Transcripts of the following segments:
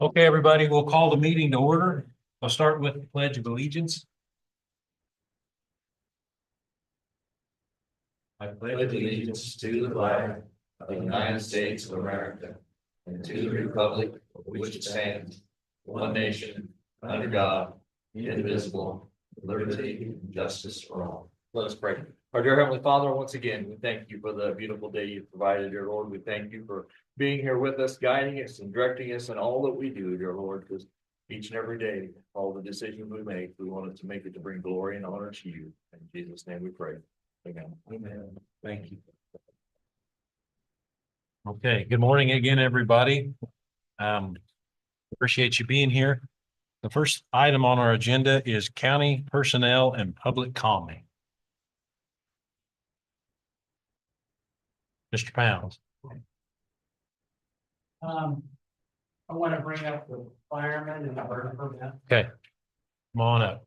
Okay, everybody, we'll call the meeting to order. I'll start with the Pledge of Allegiance. I pledge allegiance to the flag of the United States of America and to the republic for which it stands, one nation, under God, indivisible, with liberty and justice for all. Let us pray. Our dear Heavenly Father, once again, we thank you for the beautiful day you've provided, dear Lord. We thank you for being here with us, guiding us and directing us in all that we do, dear Lord, because each and every day, all the decisions we make, we want it to make it to bring glory and honor to you. In Jesus' name we pray. Amen. Amen. Thank you. Okay, good morning again, everybody. Appreciate you being here. The first item on our agenda is county personnel and public comment. Mr. Pounds. I want to bring up the firemen and the burn permit. Okay, come on up.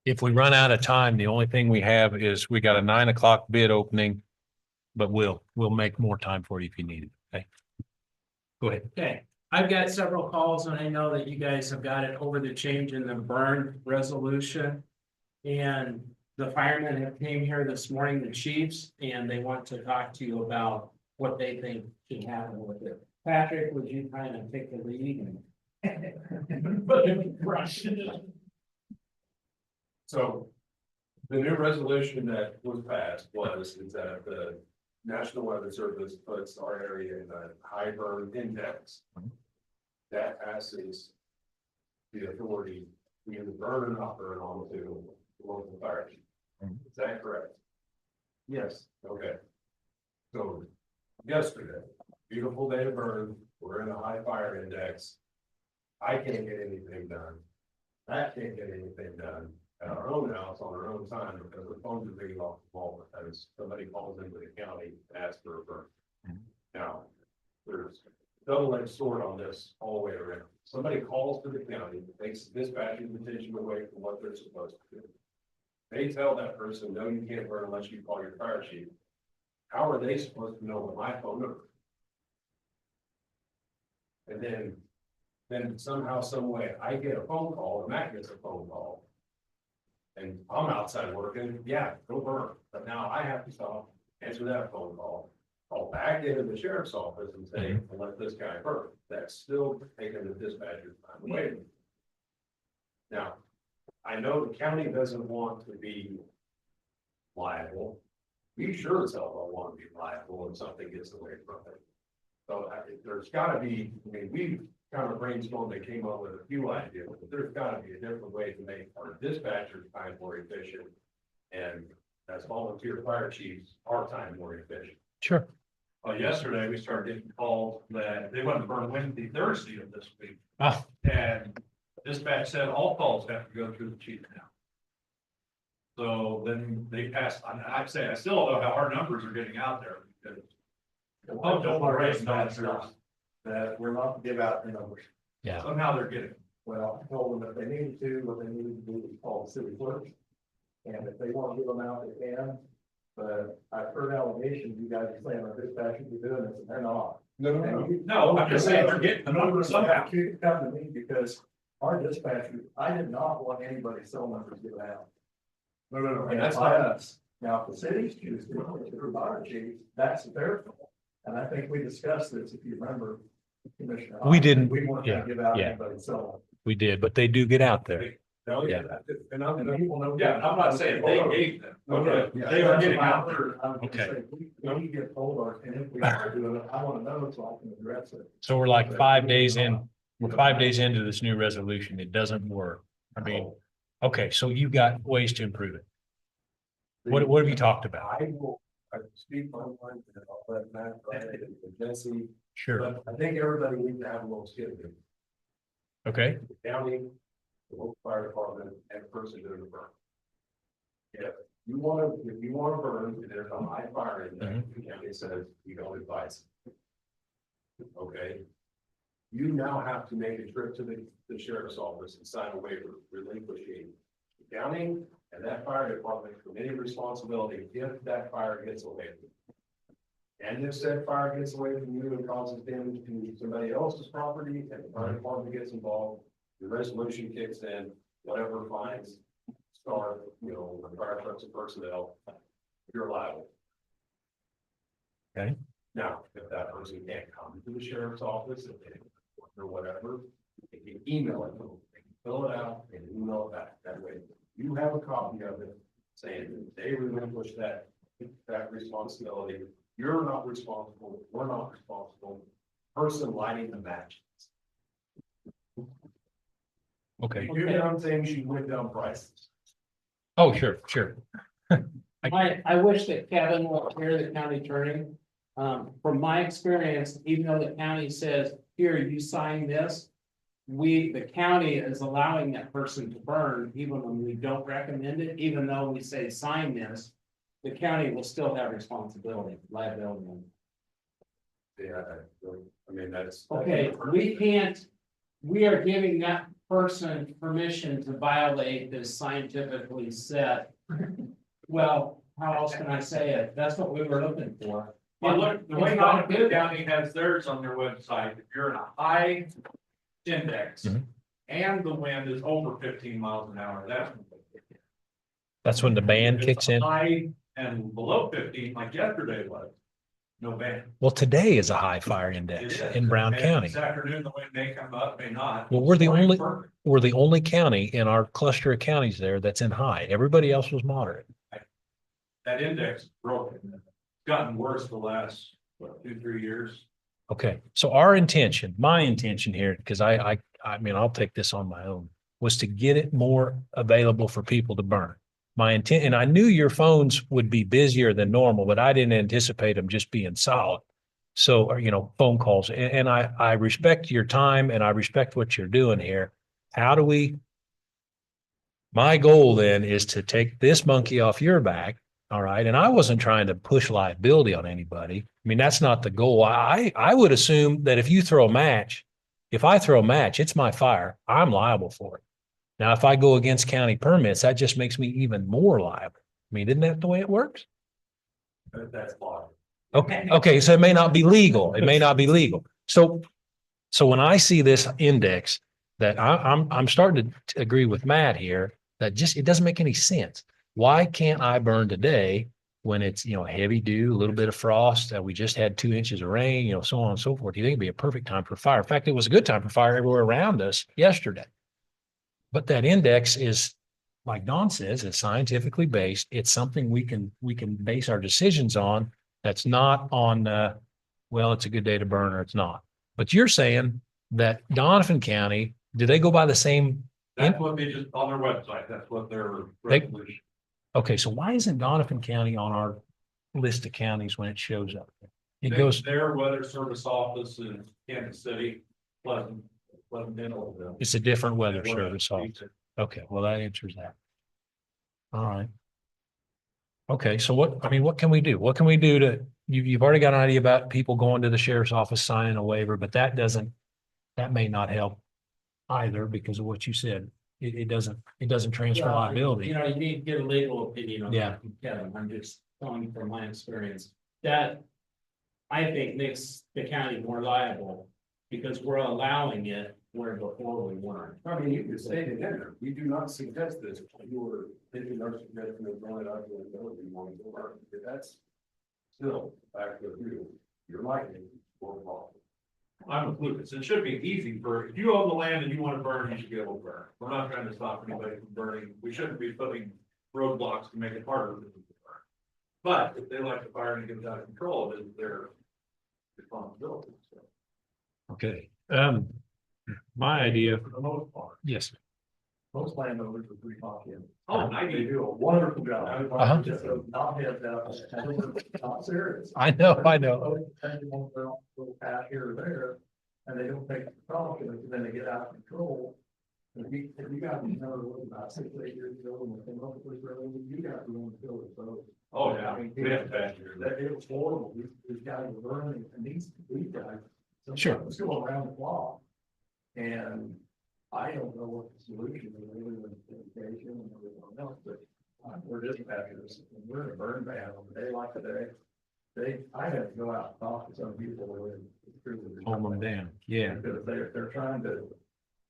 If we run out of time, the only thing we have is we got a 9 o'clock bid opening, but we'll make more time for you if you need it. Okay. Go ahead. Okay, I've got several calls and I know that you guys have got it over the change in the burn resolution. And the firemen have came here this morning, the chiefs, and they want to talk to you about what they think should happen with it. Patrick, would you kind of take the lead? So the new resolution that was passed is that the National Weather Service puts our area in a high burn index. That passes the authority to either burn or not burn onto the local fire chief. Is that correct? Yes. Okay. So yesterday, beautiful day to burn, we're in a high fire index. I can't get anything done. That can't get anything done at our own house on our own time because the phones are being off the wall because somebody calls into the county and asks for a burn. Now, there's double-edged sword on this all the way around. Somebody calls to the county, takes dispatching attention away from what they're supposed to do. They tell that person, no, you can't burn unless you call your fire chief. How are they supposed to know what my phone number? And then somehow, some way, I get a phone call, or Matt gets a phone call. And I'm outside working, yeah, go burn. But now I have to stop, answer that phone call back into the sheriff's office and say, let this guy burn. That's still taking the dispatcher's time away. Now, I know the county doesn't want to be liable. We sure as hell don't want to be liable when something gets away from it. So there's gotta be, I mean, we kind of brainstormed and came up with a few ideas, but there's gotta be a different way to make our dispatchers time more efficient. And as volunteer fire chiefs, our time more efficient. Sure. Yesterday, we started getting calls that they want to burn Wednesday, Thursday of this week. Oh. And dispatch said all calls have to go through the chief now. So then they passed, I'd say, I still don't know how our numbers are getting out there because. Well, don't worry, dispatchers that we're not to give out the numbers. Yeah. Somehow they're getting. Well, I told them if they needed to, what they needed to do is call the city clerk. And if they want to give them out, they can. But I've heard allegations, you guys are saying our dispatchers are doing this, and they're not. No, I'm just saying they're getting the numbers somehow. You come to me because our dispatchers, I did not want anybody's cell numbers given out. No, And that's that's by not. us. Now, if the cities choose to, through fire chiefs, that's their fault. And I think we discussed this, if you remember, Commissioner. We didn't, We weren't gonna yeah, give out yeah. anybody's cell number. We did, but they do get out there. No, Yeah. And I'm, people know. Yeah, I'm not saying they gave them. Okay. They are getting out there. Okay. We get told our, and if we are doing it, I wanna know so I can address it. So we're like 5 days in, we're 5 days into this new resolution. It doesn't work. I mean, okay, so you got ways to improve it. What have you talked about? I speak on one, and I'll let Matt, and Jesse, Sure. but I think everybody needs to have a little skin in it. Okay. The county, the local fire department, and the person doing the burn. If you wanna burn, and there's a high fire in there, the county says we don't advise. Okay? You now have to make a trip to the sheriff's office and sign a waiver relinquishing the county And that fire department from any responsibility if that fire gets away from you. And if said fire gets away from you and causes damage to somebody else's property and the fire department gets involved, the resolution kicks in, whatever fines start, the fire trucks and personnel, you're liable. Okay. Now, if that person can't come to the sheriff's office or whatever, they can email it, they can fill it out and email it back. That way, you have a copy of it saying that they relinquish that responsibility. You're not responsible, we're not responsible. Person lighting the match. Okay. You know what I'm saying? She went down prices. Oh, sure, sure. I wish that Kevin was here, the county attorney. From my experience, even though the county says, here, you sign this. The county is allowing that person to burn, even when we don't recommend it, even though we say sign this. The county will still have responsibility, liability. Yeah, I mean, that's. Okay, we are giving that person permission to violate this scientifically set. Well, how else can I say it? That's what we were looking for. Well, look, the way Donovan County has theirs on their website, if you're in a high index. Mhm. And the wind is over 15 miles an hour, That's when the ban If it's kicks in. high and below 15, like yesterday was, no ban. Well, today is a high fire It index is. in Brown And County. This afternoon, the wind may come up, may not. Well, we're the Morning, only- perfect. We're the only county in our cluster of counties there that's in high. Everybody else was moderate. That index is broken. It's gotten worse the last, 2-3 years. Okay, so my intention here, because I mean, I'll take this on my own, was to get it more available for people to burn. My intent, and I knew your phones would be busier than normal, but I didn't anticipate them just being solid. So, or, phone calls, and I respect your time and I respect what you're doing here. My goal then is to take this monkey off your back. All right. And I wasn't trying to push liability on anybody. I mean, that's not the goal. I would assume that if I throw a match, it's my fire. I'm liable for it. Now, if I go against county permits, that just makes me even more liable. I mean, isn't that the way it works? That's law. Okay. Okay. So it may not be legal. It may not be legal. So when I see this index that I'm starting to agree with Matt here, that it doesn't make any sense. Why can't I burn today when it's, heavy dew, a little bit of frost, we just had 2 inches of rain, so on and so forth. You think it'd be a perfect time for fire. In fact, it was a good time for fire everywhere around us yesterday. But that index is, like Don says, it's scientifically based. It's something we can base our decisions on. That's not on, well, it's a good day to burn or it's not. But you're saying that Donovan County, do they go by the same? That's what they just, on their website, that's what their They- resolution. Okay, so why isn't Donovan County on our list of counties when it shows up? It goes, Their weather service office in Kansas City, Pleasant. it's a different weather service office. Okay, well, that answers that. All right. Okay, so what can we do? What can we do you've already got an idea about people going to the sheriff's office signing a waiver, but that may not help either because of what you said. It doesn't transfer liability. You need to get a legal opinion on Yeah. that, from Kevin. I'm just telling from my experience. That I think makes the county more liable because we're allowing it where before we weren't. I mean, you can say it in there. We do not suggest this. You were thinking our suggestion of going out to the ability you want to go burn. If that's still back to you, you're likely or wrong. I'm with Lucas. It should be easy if you own the land and you want to burn, you should be able to burn. We're not trying to stop anybody from burning. We shouldn't be putting roadblocks to make it harder for them to burn. But if they like the fire and it gets out of control, it is their responsibility. So, Okay, my idea, For the most part, yes. most landowners are pretty confident. Oh, They do a wonderful job. Uh-huh. Just not have that, not serious. I know. They won't go out here or there, and they don't take the precautions, and then they get out of control. If you got another one about 6 or 8 years ago, when they came up with this road, you got to go and fill it, so. oh, yeah. We have bad years. That it was horrible, these guys were burning, and these guys. Sure. Sometimes go around the clock. And I don't know what the solution is, really, with education and everything else, but dispatchers, when we're in a burn ban on a day like today, I have to go out and talk to some people who are. Calm them down. Yeah, Because they're trying to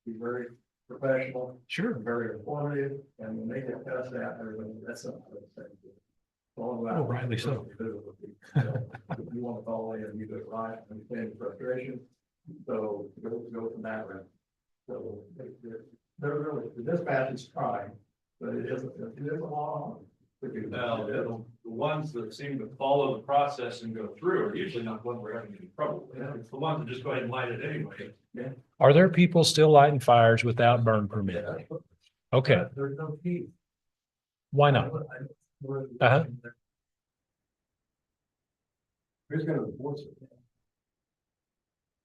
be very professional, sure. very informative, and when they get past that, everything, that's something. Oh, rightly so. If you want to call in and you do it right, understand frustration, so go from that route. So they're really, the dispatch is trying, but it is a long. Now, the ones that seem to follow the process and go through are usually not the ones we're having any trouble with. It's the ones that just go ahead and light it anyway. Are there people still lighting fires without burn permit? Okay, There's no key. why not? Uh-huh. Who's gonna enforce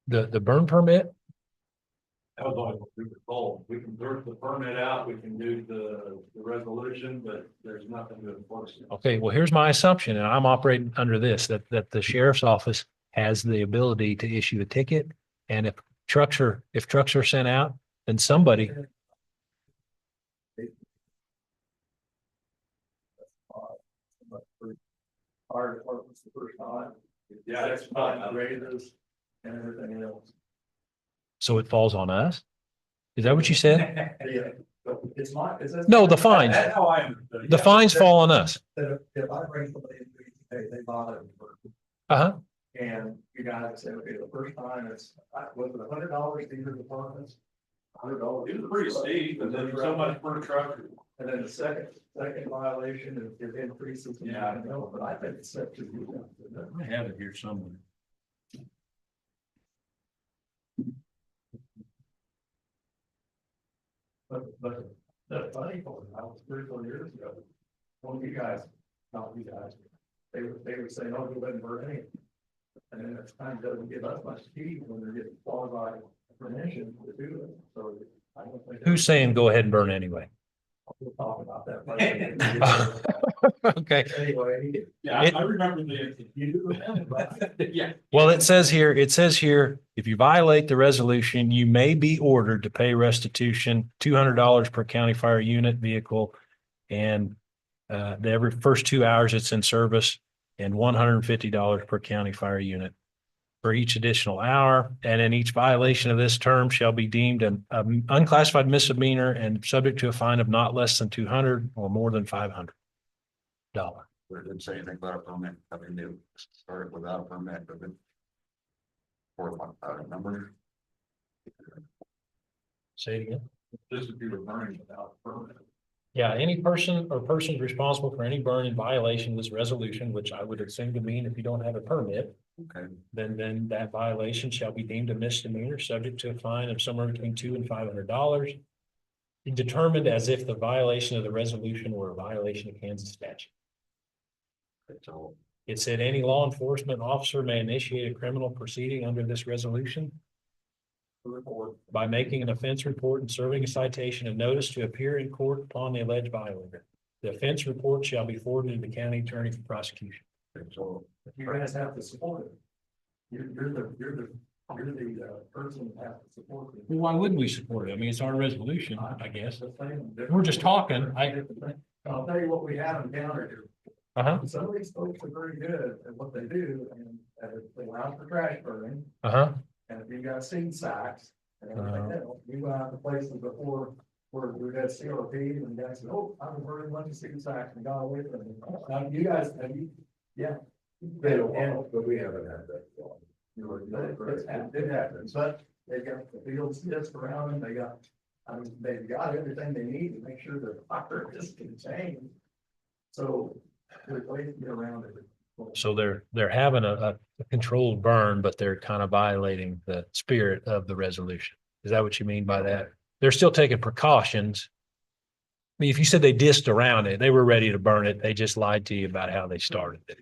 it? The burn permit? That was always what we were told. We can throw the permit out, we can do the resolution, but there's nothing to enforce it. Okay, well, here's my assumption, and I'm operating under this, that the sheriff's office has the ability to issue a ticket. And if trucks are sent out, then somebody, Fire department's the first time. Yeah, that's fine. Raises and everything else. so it falls on us? Is that what you said? Yeah, but it's not, is this? No, the fines, That's how I understood it. the Yeah. fines fall on us. That if I bring somebody in, they bought it. Uh-huh. And you guys say, okay, the first time it's, was it $100 to either departments? $100. It was pretty steep, and then so much per truck. And then the second violation is increases. Yeah, I know, but I think it's set to. I have it here somewhere. But the funny part, I was 3 or 4 years ago, one of you guys, not you guys, they would say, oh, go ahead and burn any. And then it's kind of doesn't give us much heat when they're getting qualified permission to do it, so. I don't think. Who's saying go ahead and burn anyway? We'll talk about that. Okay. Anyway. Yeah, It- I remember the. Yeah. Well, it says here, if you violate the resolution, you may be ordered to pay restitution, $200 per county fire unit vehicle. And the every first 2 hours it's in service, and $150 per county fire unit for each additional hour. And in each violation of this term shall be deemed an unclassified misdemeanor and subject to a fine of not less than 200 or more than $500. But it didn't say anything about a permit, having to start it without a permit, but then. Or number. Say it again. This would be referring without permit. Yeah, any person or persons responsible for any burn in violation of this resolution, which I would assume to mean if you don't have a permit, Okay, then that violation shall be deemed a misdemeanor, subject to a fine of somewhere between $200 and $500. Determined as if the violation of the resolution were a violation of Kansas statute. so It said any law enforcement officer may initiate a criminal proceeding under this resolution by making an offense report and serving a citation and notice to appear in court upon the alleged violator. The offense report shall be forwarded to the county attorney for prosecution. so You guys have to support it. You're the person that has to support it. Well, why wouldn't we support it? I mean, it's our resolution, I guess. The same. We're just talking. I'll tell you what we have encountered here. Uh-huh, Some of these folks are very good at what they do, and they allow for trash burning, uh-huh. and if you've got seed sacks. And everything else, we went out to places before where we had CRP, and the guy said, oh, I was burning a bunch of seed sacks and got away from it. Now, you guys, have you, yeah. They don't want, but we haven't had that. It happens, but they got the fields just around them, they've got everything they need to make sure the fire is contained. So, there's ways to get around it. So they're having a controlled burn, but they're kind of violating the spirit of the resolution. Is that what you mean by that? They're still taking precautions. I mean, if you said they dissed around it, they were ready to burn it. They just lied to you about how they started it.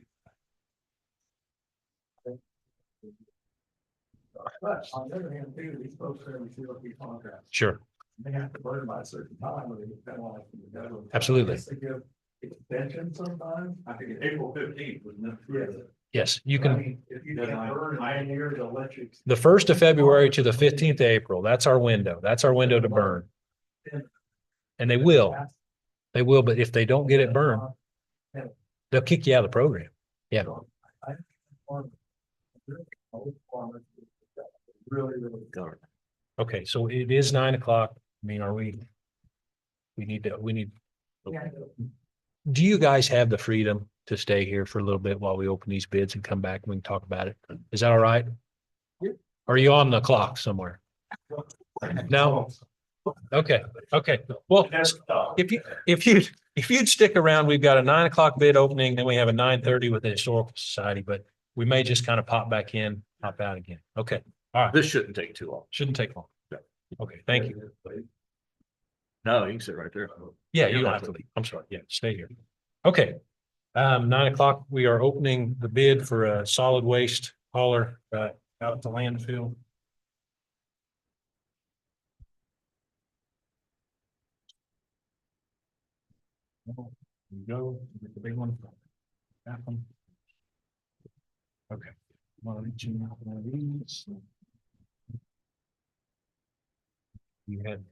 But on the other hand, too, these folks are in the CRP contracts, Sure, they have to burn by a certain time, or they get penalized from the government. Absolutely. Yes, they give extension sometimes. I think April 15th was enough. Yes. yes, you I can, mean, if you can't burn in 9 years, they'll let you. the 1st of February to the 15th of April, that's our window. That's our window to burn. And they will, but if they don't get it burned, They'll kick you out of the program. Yeah. Okay, so it is 9 o'clock. I mean, are we? We need. Do you guys have the freedom to stay here for a little bit while we open these bids and come back and we can talk about it? Is that all right? Are you on the clock somewhere? No? Okay, okay. Well, if you'd stick around, we've got a 9 o'clock bid opening, then we have a 9:30 with the Historical Society, but we may just kind of pop back in, pop out again. Okay, This shouldn't take too long. shouldn't take long. Okay, thank you. No, you can sit right there. Yeah, you don't have to leave. I'm sorry. Yeah, stay here. Okay. 9 o'clock, we are opening the bid for a solid waste hauler, out at the landfill. There you go, get the big one. That one. Okay. Well, each and every one of these. You had.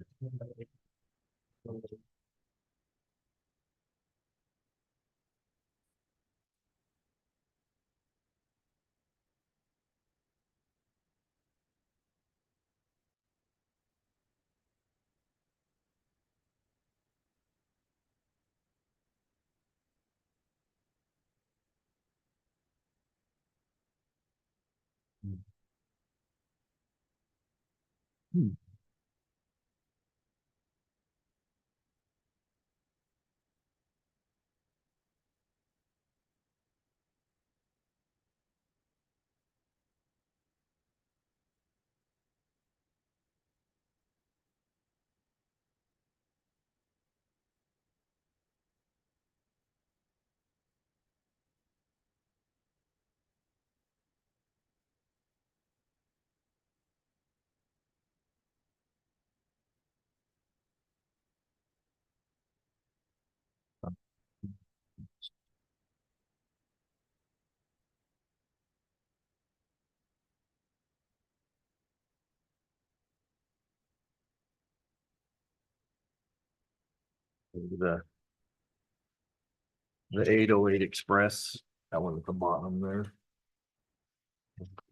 The 808 Express, that one at the bottom there.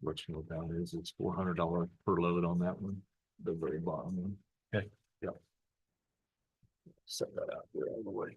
Which what that is, it's $400 per load on that one, the very bottom one. Okay. Yep. Set that out there all the way.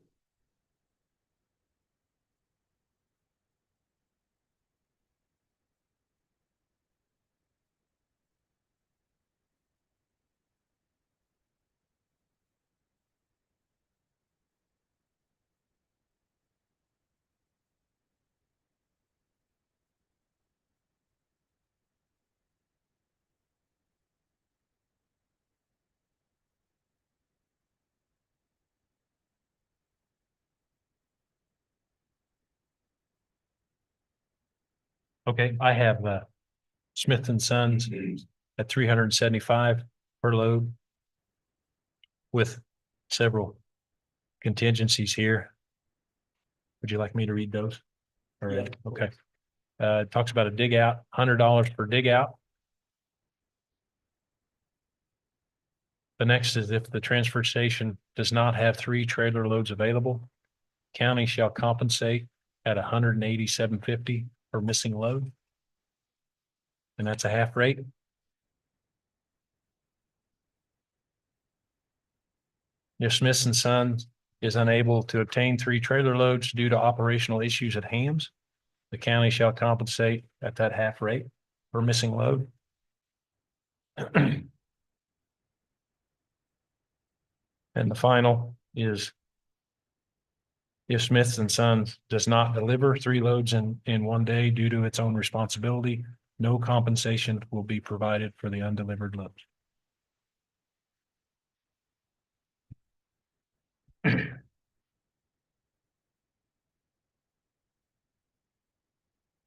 Okay, I have Smith and Sons at 375 per load. With several contingencies here. Would you like me to read those? All right, okay. It talks about a dig out, $100 per dig out. The next is if the transfer station does not have 3 trailer loads available, county shall compensate at $187.50 per missing load. And that's a half rate. If Smith and Sons is unable to obtain 3 trailer loads due to operational issues at Hams, the county shall compensate at that half rate per missing load. And the final is if Smith and Sons does not deliver 3 loads in one day due to its own responsibility, no compensation will be provided for the undelivered loads.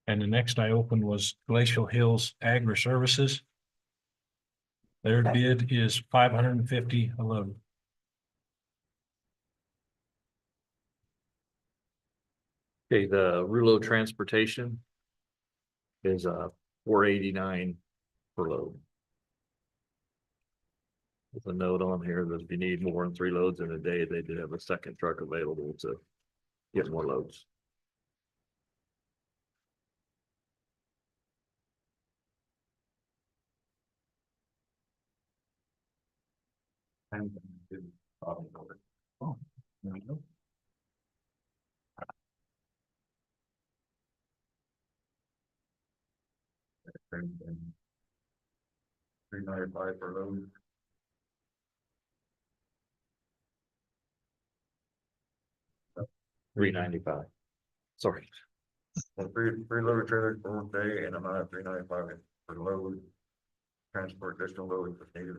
And the next I opened was Glacial Hills Agri Services. Their bid is $550 a load. Okay, the Rulo Transportation is $489 per load. With a note on here that if you need more than 3 loads in a day, they did have a second truck available to get more loads. Oh, there we go. 395 for load. $395. Sorry. Three loader trailers per day and amount of 395 for load. Transport additional load if needed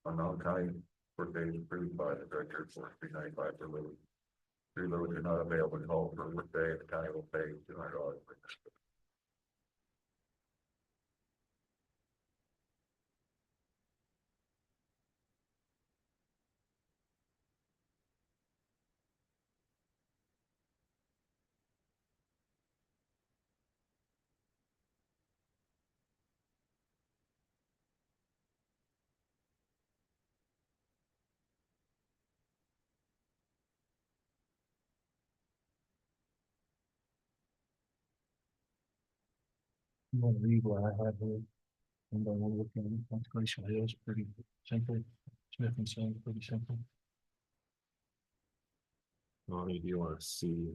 on non-county work days approved by the director for 395 per load. Three loads are not available to haul per work day, the county will pay $200. I'm gonna read what I have here. And then we'll look at it. That's Glacial Hills, pretty simple. Smith and Son, pretty simple. Well, do you want to see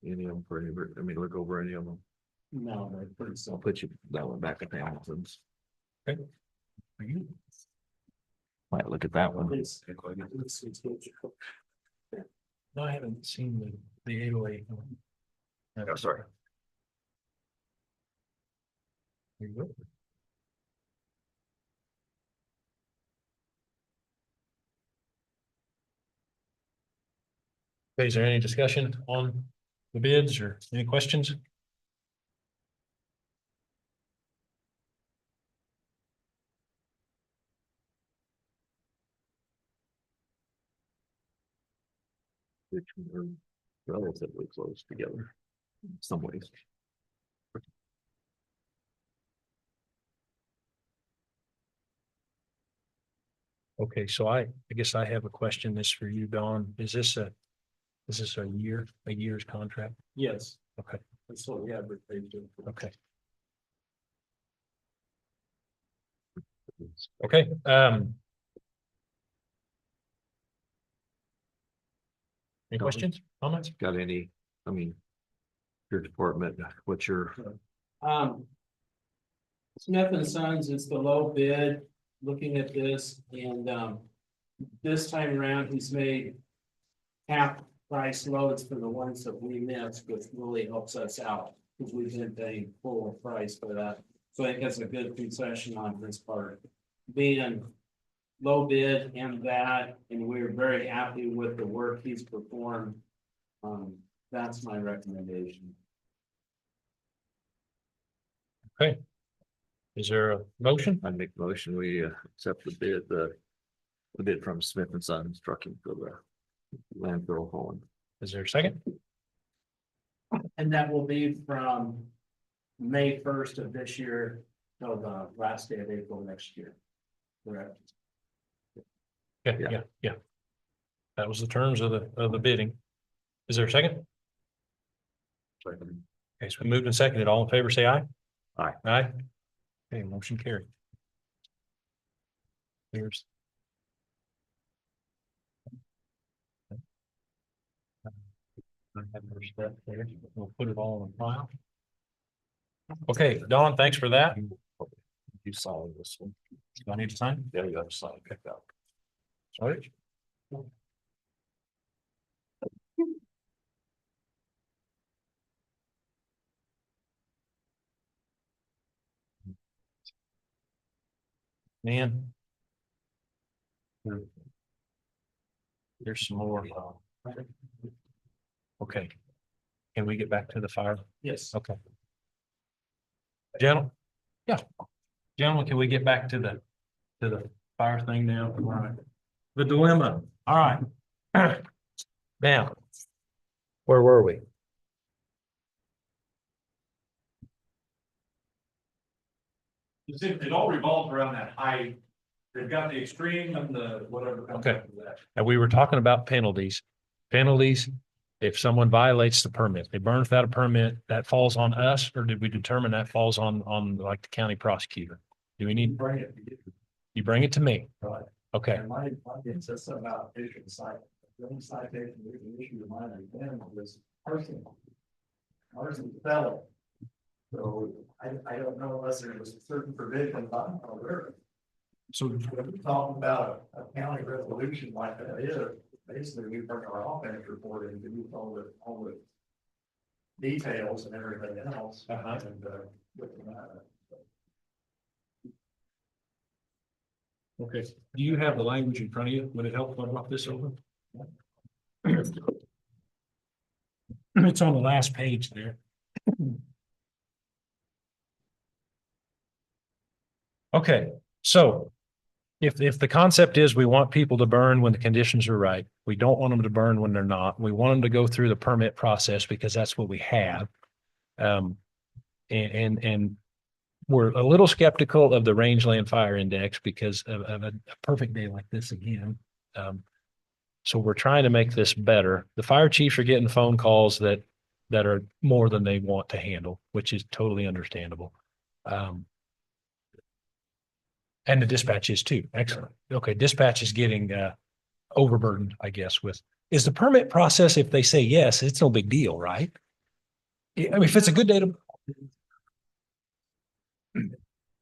any of them for any, I mean, look over any of them? No, they're pretty I'll simple. put you that one back at Hamilton's. For you. Might look at that one. It's- No, I haven't seen the 808. Oh, sorry. There you go. Okay, is there any discussion on the bids or any questions? Which are relatively close together in some ways. Okay, so I guess I have a question. This for you, Don. Is this a year's contract? Yes, Okay, that's what we advertised. okay. Okay, any questions, comments? Got any, I mean, your department, what's your, Smith and Sons is the low bid, looking at this, and, this time around, he's made half price loads for the ones that we missed, which really helps us out, because we've been paying full price for that. So I think that's a good concession on his part, being low bid and that, and we're very happy with the work he's performed. That's my recommendation. Okay. Is there a motion? I'd make a motion, we accept the bid from Smith and Sons Trucking for the landfill hauling. Is there a second? And that will be from May 1st of this year till the last day of April next year. Correct. Yeah. That was the terms of the bidding. Is there a second? Second. Okay, so we moved and seconded. All in favor, say aye. Aye. Aye. Okay, motion carried. Here's. I have more stuff there. We'll put it all in the file. Okay, Don, thanks for that. You saw this one. Do I need to sign? Yeah, you got to sign, pick up. Sorry. Man. There's some more. Okay. Can we get back to the fire? Yes. Okay. Gentlemen, yeah. Gentlemen, can we get back to the fire thing now? All right. The dilemma. All right. Now. Where were we? It all revolves around that height. They've got the extreme and the whatever comes Okay. after that. And we were talking about penalties. Penalties, if someone violates the permit, they burn without a permit, that falls on us, or did we determine that falls on like the county prosecutor? Do we need, Bring it. you bring it to me? Right. Okay, My insists about issuing cite, the only citation we can issue to mine again was personal. Ours is felon. So I don't know unless there was a certain provision about where. so We're talking about a county resolution like that is, basically we bring our offense report and do all the details and everything else. Uh-huh. And, with that. okay, do you have the language in front of you? Would it help if I brought this over? It's on the last page there. Okay, so if the concept is we want people to burn when the conditions are right, we don't want them to burn when they're not. We want them to go through the permit process because that's what we have. And we're a little skeptical of the rangeland fire index because of a perfect day like this again. So we're trying to make this better. The fire chiefs are getting phone calls that are more than they want to handle, which is totally understandable. And the dispatch is too. Excellent. Okay, dispatch is getting overburdened, I guess, with, is the permit process, if they say yes, it's no big deal, right? I mean, if it's a good day to,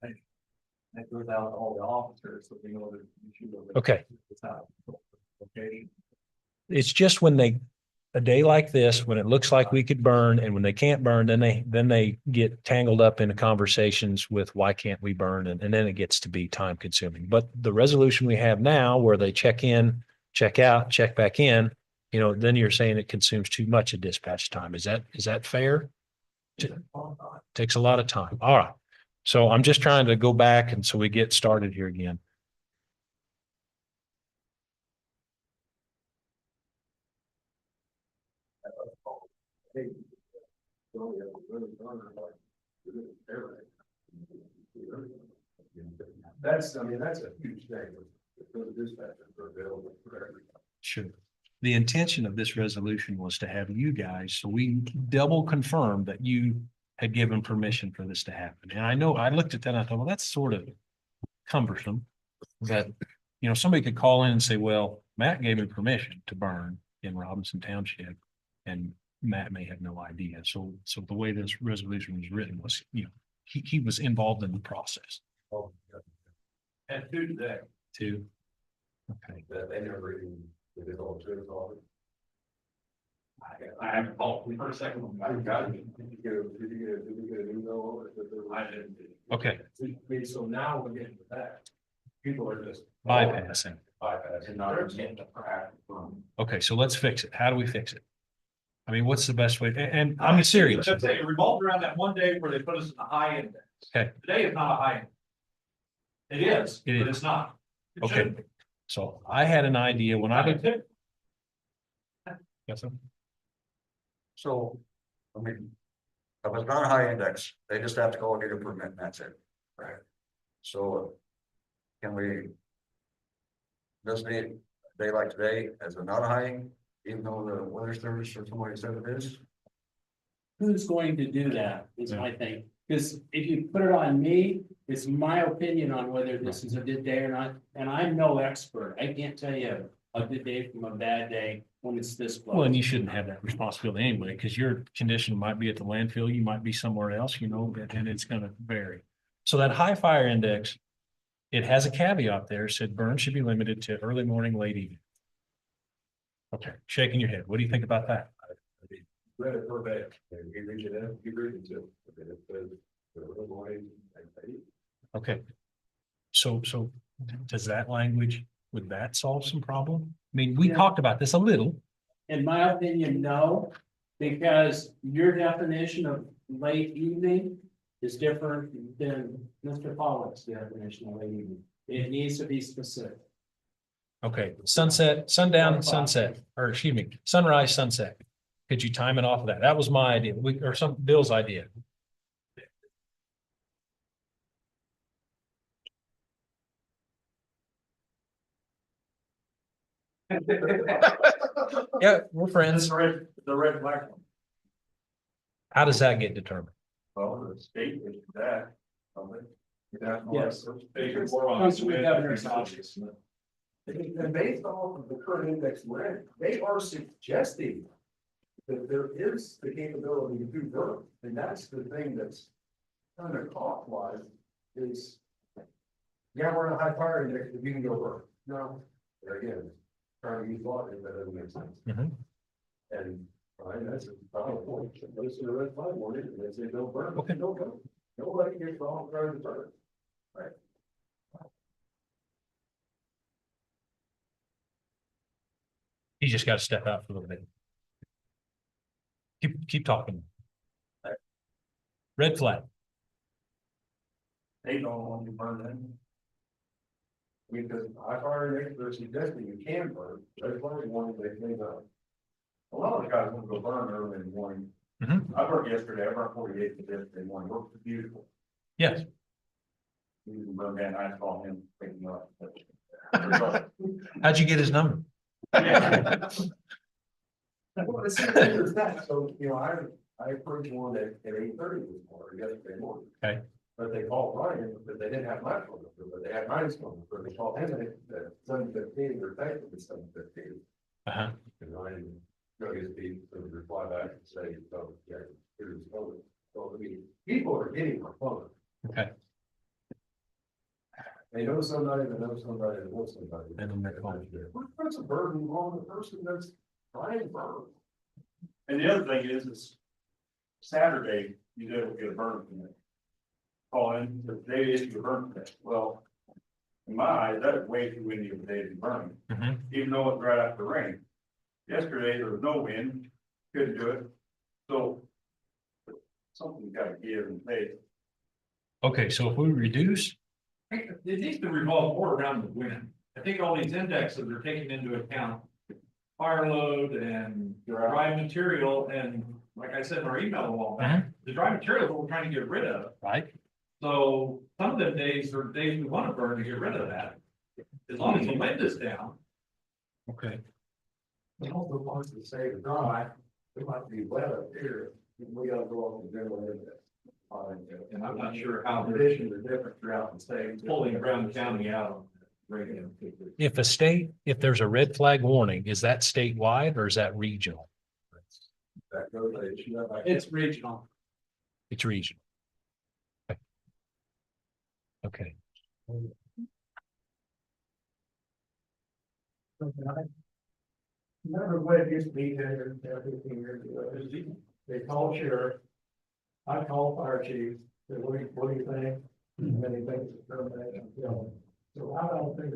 That goes out to all the officers, so we know that. Okay. It's not. Okay. it's just when they, a day like this, when it looks like we could burn and when they can't burn, then they get tangled up into conversations with why can't we burn? And then it gets to be time consuming. But the resolution we have now where they check in, check out, check back in, you know, then you're saying it consumes too much of dispatch time. Is that fair? Takes a lot of time. All right. So I'm just trying to go back and so we get started here again. That's, I mean, that's a huge thing. For the dispatchers are available for everything. Sure. The intention of this resolution was to have you guys, so we double confirm that you had given permission for this to happen. And I know I looked at that and I thought, well, that's sort of cumbersome. That, you know, somebody could call in and say, well, Matt gave me permission to burn in Robinson Township. And Matt may have no idea. So the way this resolution was written was, you know, he was involved in the process And two today. too. Okay. That they never even, they did all two of it. I haven't called me for a second. I got it. Did you get an email over it? I didn't. Okay. So now we're getting to that. People are just. Bypassing. Bypassing, not getting the crack from. Okay, so let's fix it. How do we fix it? I mean, what's the best way? And I'm serious. Let's say it revolved around that one day where they put us in the high index. Okay. Today is not a high. It is, It but is. it's not. It Okay. shouldn't be. So I had an idea when I did. Yes, sir. So, I mean, if it's not a high index, they just have to go and get a permit and that's it. Right. So, can we? This day like today, as a not a high, even though the weather service or somebody said it is? Who's going to do that is my thing, because if you put it on me, it's my opinion on whether this is a good day or not, and I'm no expert, I can't tell you a good day from a bad day when it's this close. Well, and you shouldn't have that responsibility anyway, because your condition might be at the landfill, you might be somewhere else, you know, and it's gonna vary. So that high fire index, it has a caveat there, said burn should be limited to early morning, late evening. Okay, shaking your head. What do you think about that? Read it verbatim. You read it in, you read it too. It says, the real boy, Okay. So does that language, would that solve some problem? I mean, we Yeah. talked about this a little. In my opinion, no, because your definition of late evening is different than Mr. Pollock's definition of late evening. It needs to be specific. Okay, sunset, sundown, sunset, or excuse me, sunrise, sunset. Could you time it off of that? That was my idea. Or some Bill's idea. Yeah, we're friends. The red flag. How does that get determined? Well, the state is that. Yes. They could more on Comes the from the way governor's that office. And based off of the current index we're in, they are suggesting that there is the capability to do burn, and that's the thing that's kind of caught wise is. Yeah, we're in a high fire index, but you can go burn. No, there again, trying to use water, that doesn't make sense. Mhm. And, right, that's a valid point. Those are the red flag warning, and they say don't burn. Okay. Don't go. Nobody gets wrong trying to burn. You just gotta step out for a little bit. Keep talking. Red flag. They don't want to burn them. Because I fired they're suggesting you can burn, there's only one they think of. A lot of the guys want to go burn early in the morning. Mhm. I burned yesterday, I burned 48 yesterday morning, worked beautiful. Yes. You can burn that, I call him, picking up. How'd you get his number? Well, it's that, so, you know, I approached one at 8:30 this morning, yesterday morning. Okay. But they called Ryan, but they didn't have my phone number, but they had mine phone number, they called him at 7:15, or thankfully 7:15. Uh-huh. And Ryan, go his beat, so reply back and say, oh, yeah, here's his phone. So, I mean, people are getting my phone. Okay. They know somebody that knows somebody that knows somebody. And then they're calling. What's a burden on the person that's trying burn? And the other thing is Saturday, you did get a burn permit. Call in, the day issue a burn permit. Well, in my eyes, that is way too windy of a day to be burning, Mhm. even though it's right after rain. Yesterday, there was no wind, couldn't do it. So something's got to give and take. Okay, so if we reduce, It needs to revolve more around the wind. I think all these indexes are taking into account fire load and dry material, and like I said in our email a while back, the dry material is what we're trying to get rid of. right? So some of them days are days we want to burn to get rid of that. As long as the wind is down. Okay. They also want to say the dry, it might be wet up here, we gotta go off the general index. And I'm not sure how Conditions are different throughout the state. pulling Brown County out on that. If there's a red flag warning, is that statewide or is that regional? That goes, they should have like- It's regional. It's regional. Okay. Remember what it used to be 15 years ago? They call sheriff. I call fire chief, say, what do you think? And then he thinks it's termination, you know. So I don't think,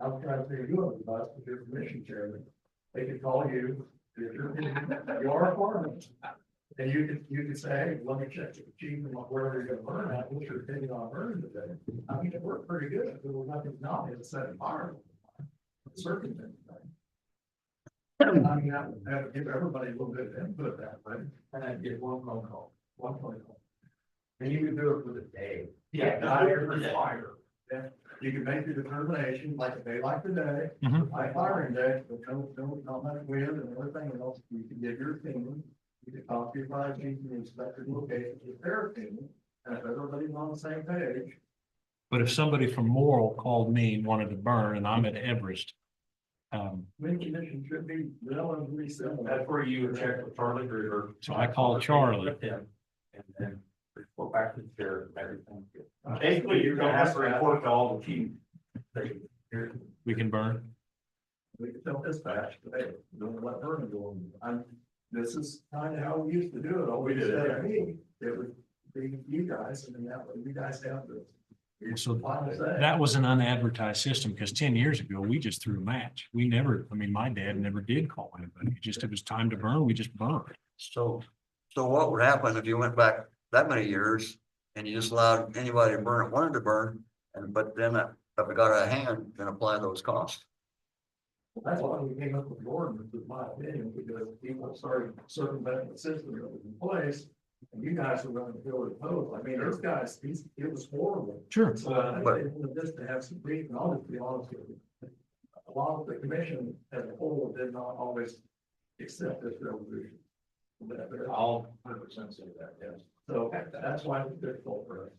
I'm trying to figure you on the bus, with your commission chairman. They could call you, if you're a foreman. And you could say, hey, let me check with the chief and wherever you're gonna burn at, what's your opinion on burning today? I mean, it worked pretty good, there was nothing, not in setting fire. Circumstance. I mean, I would have to give everybody a little bit of input that way, and I'd get one phone call, one phone call. And you could do it for the day. Yeah, Not every fire. Yeah, you can make the determination, like a day like today, Mhm. high firing day, but not much wind and everything else, you can give your opinion. You can talk to your fire chief and inspector locations with their opinion, and if everybody's on the same page. But if somebody from Morrill called me and wanted to burn and I'm at Everest, Wind conditions should be relatively similar. That's where you would check with Charlie Gruber. so I call Charlie. And then report back to the sheriff and everything. Basically, you're gonna have to report to all the chiefs. We can burn. We can tell dispatch, hey, don't let burn go on. This is kind of how we used to do it. Always did it, said, hey, it would be you guys, and then that way you guys have the. So final say. that was an unadvertised system because 10 years ago, we just threw a match. We never, I mean, my dad never did call anybody. It was time to burn. We just burned. So what would happen if you went back that many years and you just allowed anybody to burn, wanted to burn, and but then if it got out of hand, then apply those costs? That's why we came up with the ordinance, in my opinion, because people started circumventing the system that was in place. And you guys were running the field post. I mean, those guys, it was horrible. Sure. So I wanted this to have some brief, and I'll just be honest with you. A lot of the commission as a whole did not always accept this resolution. I'll 100% say that, yes. So that's why it's difficult for us.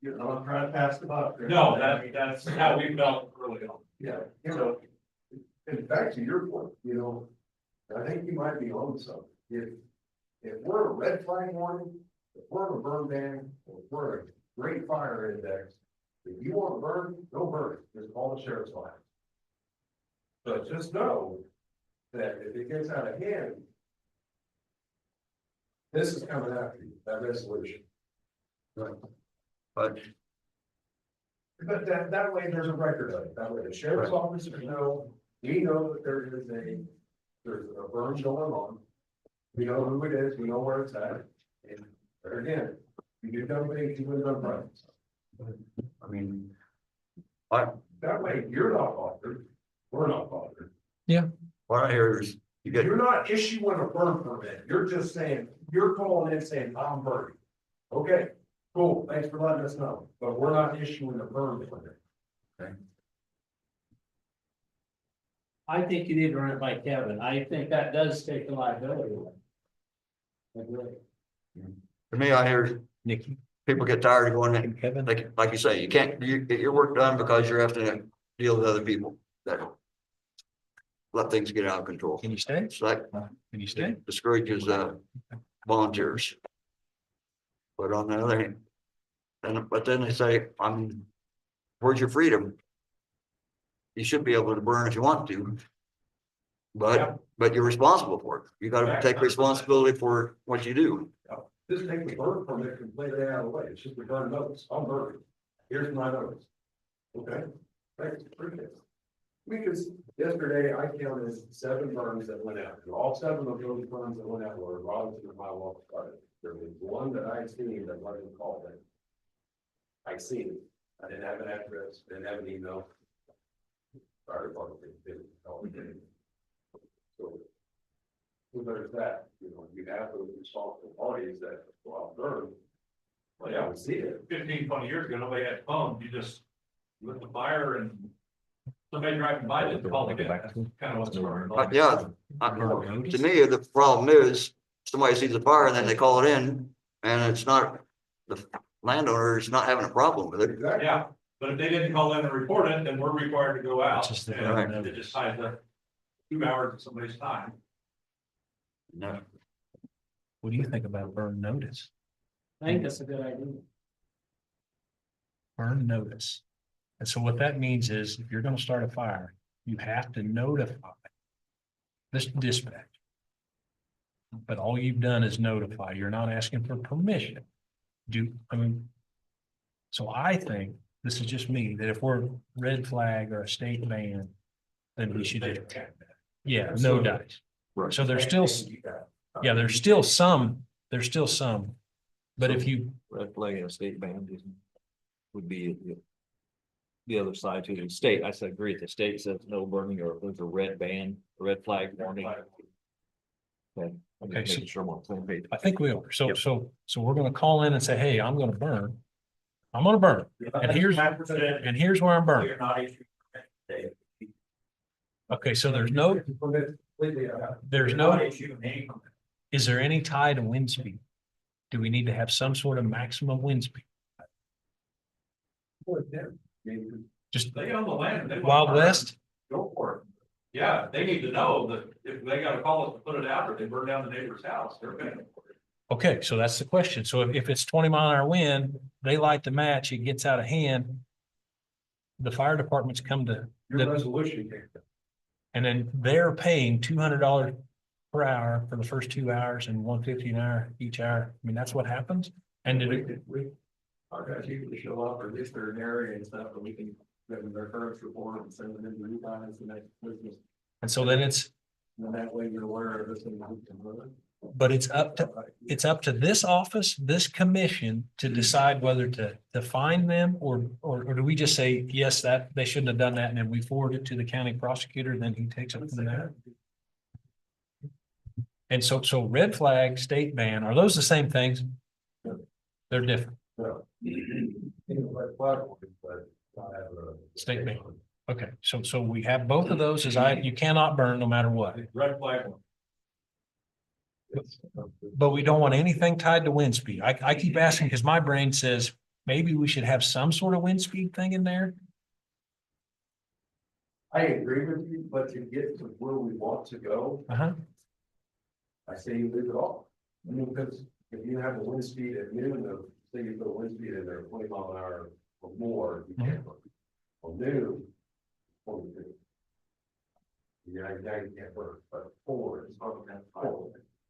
I'm not trying to pass the buck. No, that's how we felt early on. Yeah, you know, and back to your point, you know, I think you might be on something. If we're a red flag warning, if we're a burn ban, if we're a great fire index, if you want to burn, go burn, just call the sheriff's line. But just know that if it gets out of hand, this is coming after you, that resolution. But But that way there's a record of it, that way the sheriff's officers know, we know that there's a burn going on. We know who it is, we know where it's at, and there again, you do dumb things, you would have done right. I mean, That way, you're not bothered, we're not bothered. what I hear is you get, You're not issuing a burn permit, you're just saying, you're calling in saying, I'm burning. Okay, cool, thanks for letting us know, but we're not issuing a burn permit. I think you need to run it by Kevin. I think that does take the liability away. I agree. to me, I hear Nikki people get tired of going in. and Kevin. Like you say, you can't, you get your work done because you're having to deal with other people that let things get out of control. Can you stay? It's like Can you stay? discourages volunteers. But on the other hand, but then they say, where's your freedom? You should be able to burn if you want to. But you're responsible for it. You gotta take responsibility for what you do. Just take the burn permit completely out of the way, it's just a burn notice, I'm burning, here's my notice. Okay, thanks, appreciate it. Because yesterday I counted 7 burns that went out, and all 7 of those burns that went out were Robinson and my walk started. There was one that I seen that wasn't called in. I seen it, I didn't have an address, didn't have an email. Fire department didn't call it in. So. Who there's that, you know, you have those responsible parties that go out burn. Well, yeah, we see it. 15, 20 years ago, nobody had phones, you just lit the fire and somebody driving by didn't call again, that's kind of what's going on. Yeah, to me, the problem is somebody sees a fire and then they call it in and it's not, the landowner is not having a problem with it. Exactly. Yeah, but if they didn't call in and report it, then we're required to go out, It's just the and burn it just ties up 2 hours of somebody's time. No. What do you think about burn notice? I think that's a good idea. Burn notice. And so what that means is if you're gonna start a fire, you have to notify this dispatch. But all you've done is notify. You're not asking for permission. So I think, this is just me, that if we're red flag or a state ban, then we should just, yeah, no dice. Right. So there's still, yeah, there's still some, but if you, Red flag and a state ban would be the other side to the state. I said, agree. The state says no burning, or if there's a red ban, red flag warning. Okay. I'm Okay, just so- making sure I'm on the same page. I think we are, so, Yep. so we're gonna call in and say, hey, I'm gonna burn. I'm gonna burn, and here's where I'm burning. Okay, so there's no, is there any tie to wind speed? Do we need to have some sort of maximum wind speed? Just They own the land. They want Wild to burn, West? Go for it. Yeah, they need to know that if they gotta call us to put it out, or they burn down the neighbor's house, they're paying for it. Okay, so that's the question. So if it's 20-mile-an-hour wind, they light the match, it gets out of hand. The fire departments come to, Your resolution came. and then they're paying $200 per hour for the first 2 hours and $150 an hour each hour. I mean, that's what happens. And did it, Our guys usually show up, or at least they're in area and stuff, and we can give them their first report and send them into you guys the next business. and so then And that way you're aware of this and you can run it. but it's up to this office, this commission to decide whether to fine them or do we just say, yes, that they shouldn't have done that, and then we forward it to the county prosecutor, then he takes it from there. And so red flag, state ban, are those the same things? They're different. So, like platform, but not have a- State ban. Okay, so we have both of those as you cannot burn no matter what, Red flag one. but we don't want anything tied to wind speed. I keep asking because my brain says maybe we should have some sort of wind speed thing in there. I agree with you, but to get to where we want to go, Uh-huh. I say you leave it off. I mean, because if you have a wind speed at noon of, say you put a wind speed in there, 20 mph or more, you can't burn. Well, noon, 22. Yeah, now you can't burn, but 4 is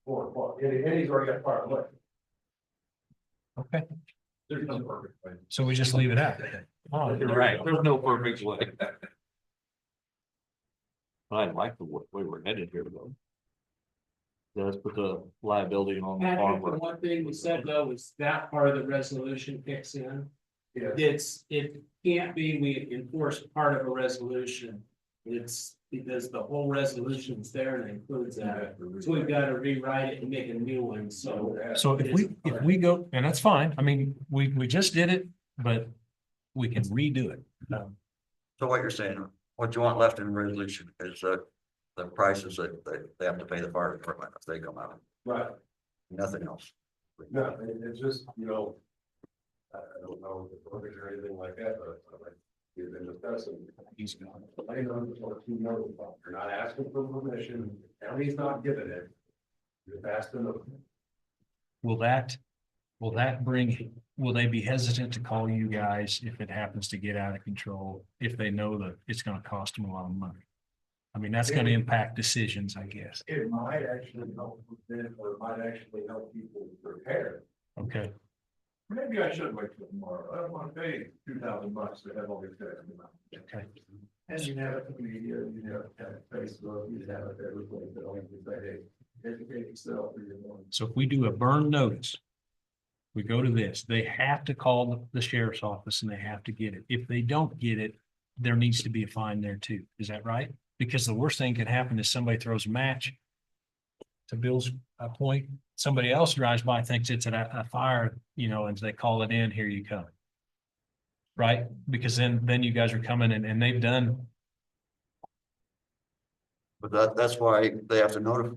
four o'clock, and he's already got fire lit. Okay, There's no perfect way. so we just leave it out. Oh, you're right. There's no perfect way. I like the way we're headed here though. Let's put the liability on the Patrick, the farmer. one thing we said though is that part of the resolution kicks in. Yeah. It can't be we enforce part of a resolution. It's because the whole resolution's there and includes that. So we've got to rewrite it and make a new one, so. So if we go, and that's fine, I mean, we just did it, but we can redo it. So what you're saying, what you want left in the resolution is the prices that they have to pay the fire department if they come out, Right, nothing else. no, it's just, I don't know if it's perfect or anything like that, but like you've been discussing. He's gone. I know it's what you know about, you're not asking for permission, county's not giving it. You're asking them. Will they be hesitant to call you guys if it happens to get out of control, if they know that it's gonna cost them a lot of money? I mean, that's gonna impact decisions, I guess. It might actually help with them, or it might actually help people prepare. Okay, Maybe I should wait till tomorrow. I don't want to pay $2,000 to have all these guys. okay. And you have it for media, you have Facebook, you have it every place, but only to say, hey, educate yourself for your own. So if we do a burn notice, we go to this, they have to call the sheriff's office and they have to get it. If they don't get it, there needs to be a fine there too. Is that right? Because the worst thing can happen is somebody throws a match. To Bill's point, somebody else drives by, thinks it's a fire, and they call it in, here you come. Right? Because then you guys are coming and they've done, But that's why they have to notify.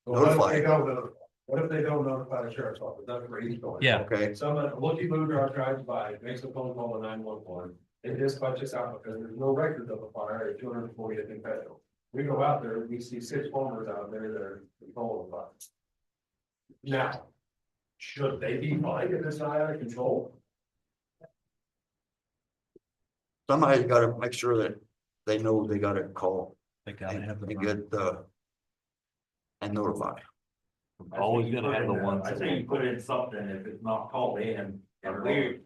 What if they don't notify the sheriff's office? That's where he's going. yeah, Okay, Someone, a lucky blue driver drives by, makes a phone call to 911, they dispatch us out because there's no record of a fire at 240th and Federal. We go out there, we see 6 farmers out there that are controlling the fire. Now, should they be fined if it's not out of control? somebody's gotta make sure that they know they gotta call they gotta have the. and burn. get and notify. Always gonna have the ones. I think you put in something, if it's not called in, and we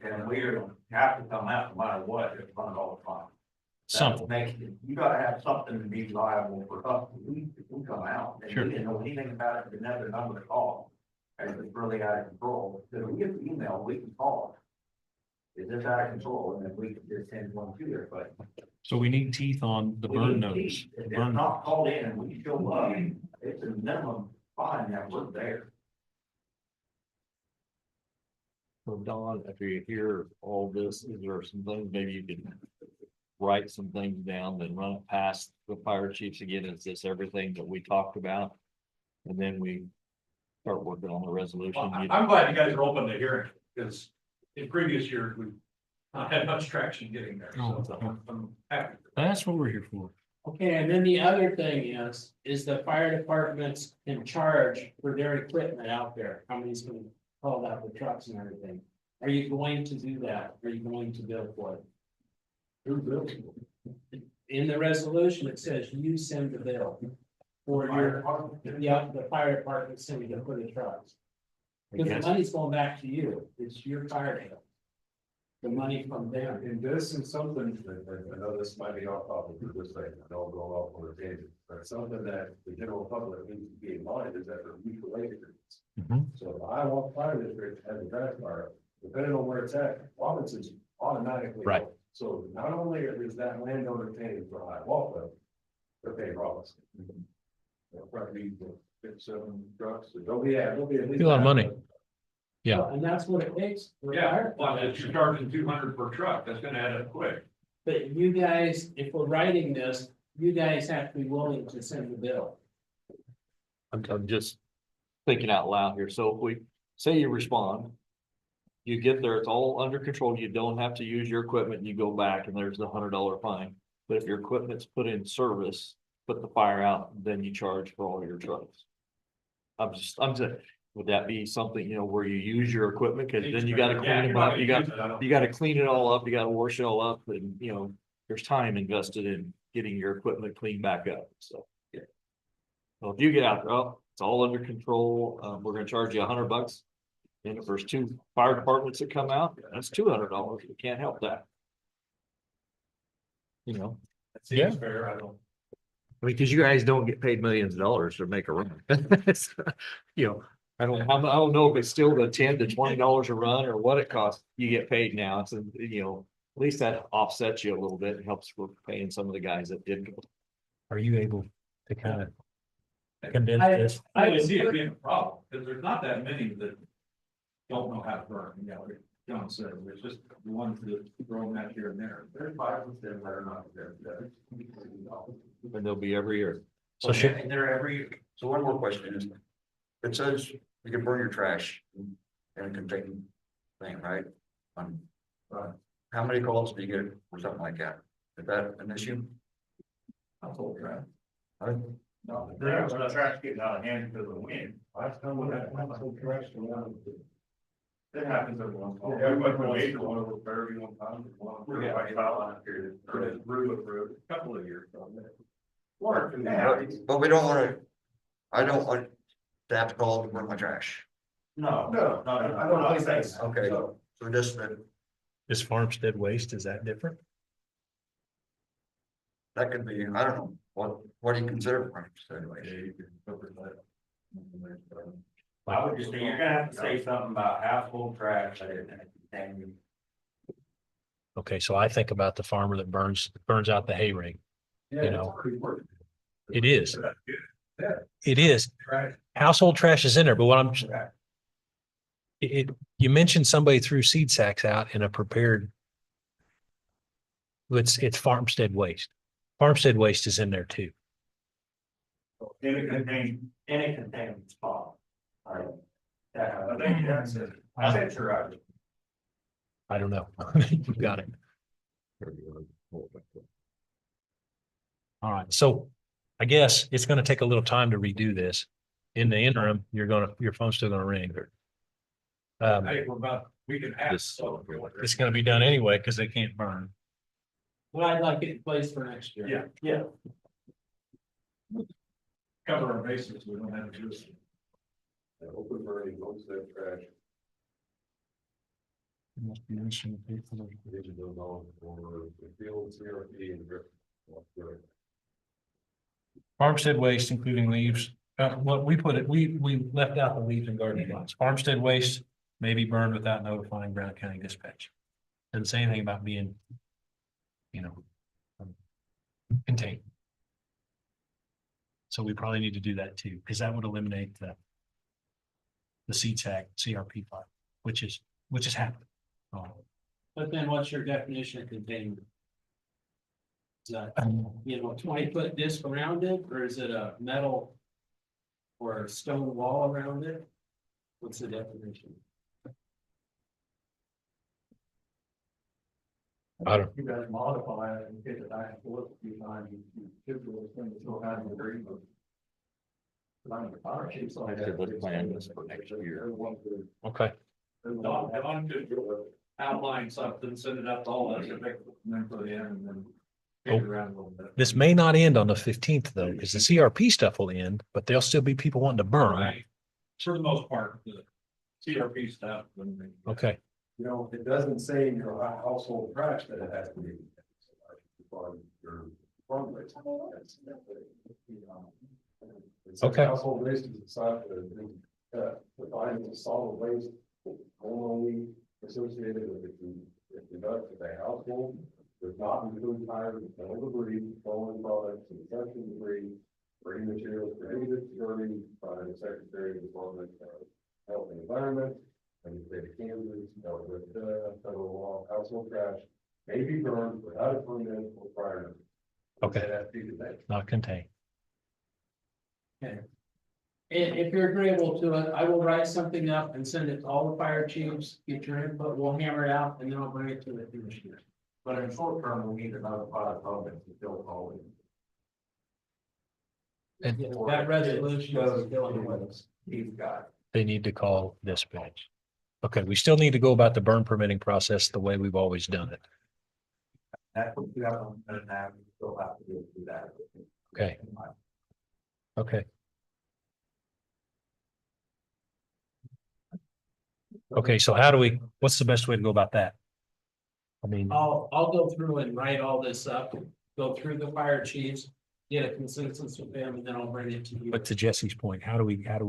have to come out no matter what, it's $100 fine. Something. You gotta have something to be liable for us, we come out, and Sure. we didn't know anything about it, we never number to call. And if it's really out of control, then we get the email, we can call. Is this out of control, and then we can just send one to there, but. So we need teeth on the we burn need notice. teeth. If it's Burn- not called in and we show up, it's a minimum fine that we're there. So Don, after you hear all this, is there some things, maybe you can write some things down, then run it past the fire chiefs again, is this everything that we talked about? And then we start working on the resolution. I'm glad you guys are open to hearing, because in previous years, we've not had much traction getting there, so I'm happy. That's what we're here for. Okay, and then the other thing is the fire departments can charge for their equipment out there. Companies can call out the trucks and everything. Are you going to do that? Are you going to bill for it? Who bills? In the resolution, it says you send the bill. For your, the fire department sending it for the trucks. Because the money's going back to you. It's your fire bill. The money from them. And this is something, that I know this might be off topic for this thing, I don't go off on a tangent, but something that the general public needs to be in mind is that they're mutual aid agreements. Mhm. So if I walk fire district has a grass fire, depending on where it's at, Robinson's automatically. Right. So not only is that landowner paying for high Walker, they're paying Robinson. They'll probably be 6-7 trucks, so there'll be at least. A lot of money. Yeah. And that's what it takes. for Yeah, fire well, if departments. you're charging 200 per truck, that's gonna add up quick. But you guys, if we're writing this, you guys have to be willing to send the bill. I'm just thinking out loud here. So if we say you respond. You get there, it's all under control. You don't have to use your equipment. You go back and there's the $100 fine. But if your equipment's put in service, put the fire out, then you charge for all your trucks. I'm just, would that be something, you know, where you use your equipment, cause then you gotta clean them up, you gotta clean it all up, you gotta wash it all up, and, you know, there's time invested in getting your equipment cleaned back up, so, yeah. Well, if you get out there, oh, it's all under control, we're gonna charge you $100. And if there's 2 fire departments that come out, that's $200, we can't help that. You know, That seems fair, I don't. I mean, cause you guys don't get paid millions of dollars to make a run. You know, I don't know if it's still the $10 to $20 a run or what it costs, you get paid now, so, you know, at least that offsets you a little bit, and helps with paying some of the guys that did go. Are you able to kind of condense this? I would see it being a problem, because there's not that many that don't know how to burn, you know, like John said, it's just the ones that throw them out here and there. There's 5% that are not there. And they'll be every year. So should, And they're so one more question is, it says you can burn your trash in a contained thing, right? Right. How many calls do you get for something like that? Is that an issue? Household trash. Huh? No, there's no trash getting out of hand because of the wind. Last time we had household trash around. It happens every once in a while. Everybody from Asia, one of those very one time. Yeah, I fell on it here. For a couple of years. Or, yeah. But we don't wanna, I don't want to have to call to burn my trash. No, I don't think so. Okay, so just is farmstead waste, is that different? that could be, I don't know, what do you consider farmstead anyway? I would just say, you're gonna have to say something about household trash. Okay, so I think about the farmer that burns out the hay rig. You know, it is. It is. Right. Household trash is in there, but what I'm, you mentioned somebody threw seed sacks out in a prepared. It's farmstead waste. Farmstead waste is in there too. In a contained spot. Alright. I think that's it. I think you're right. I don't know. You got it. All right, so I guess it's gonna take a little time to redo this. In the interim, your phone's still gonna ring. Hey, we're about, we can ask. It's gonna be done anyway, because they can't burn. Well, I'd like it in place for next year. Yeah. Cover our bases, we don't have to do this. Open burning, homestead trash. Farmstead waste, including leaves, what we put it, we left out the leaves and garden plots. Farmstead waste may be burned without notifying Brown County Dispatch. Doesn't say anything about being, you know, contained. So we probably need to do that too, because that would eliminate the CTAC CRP file, which is happening. But then what's your definition of containment? Is that, 20-foot disc around it, or is it a metal or a stone wall around it? What's the definition? I don't, You guys modify it and get it back and forth a few times, you should be able to still have an agreement. But I'm the fire chief, so I I said, let's plan this for next year. okay. Don could outline something, send it out to all of us, and then put it in and then. kick it around a little bit. This may not end on the 15th though, because the CRP stuff will end, but there'll still be people wanting to burn. Right. For the most part, the CRP stuff. Okay, You know, it doesn't say in your household trash that it has to be. Your farm waste. It says Okay. Household waste is decided defined as a solid waste only associated with the conduct of a household. Does not include tires, metal debris, petroleum products, construction debris, or any materials prohibited during by the Secretary of Department of Health and Environment. And the state of Kansas, with federal law, household trash may be burned without a permit or prior. Okay. not contained. Okay. And if you're agreeable to it, I will write something up and send it to all the fire chiefs, get your input, we'll hammer it out, and then I'll bring it to the commissioners. But in short term, we need to notify the public to still call it. And That resolution is still in place. He's got. they need to call dispatch. Okay, we still need to go about the burn permitting process the way we've always done it. That's what you have on, and now we still have to do that. Okay. Okay. Okay, so how do we, what's the best way to go about that? I mean, I'll go through and write all this up, go through the fire chiefs, get a consensus with them, and then I'll bring it to you. but to Jesse's point, how do we get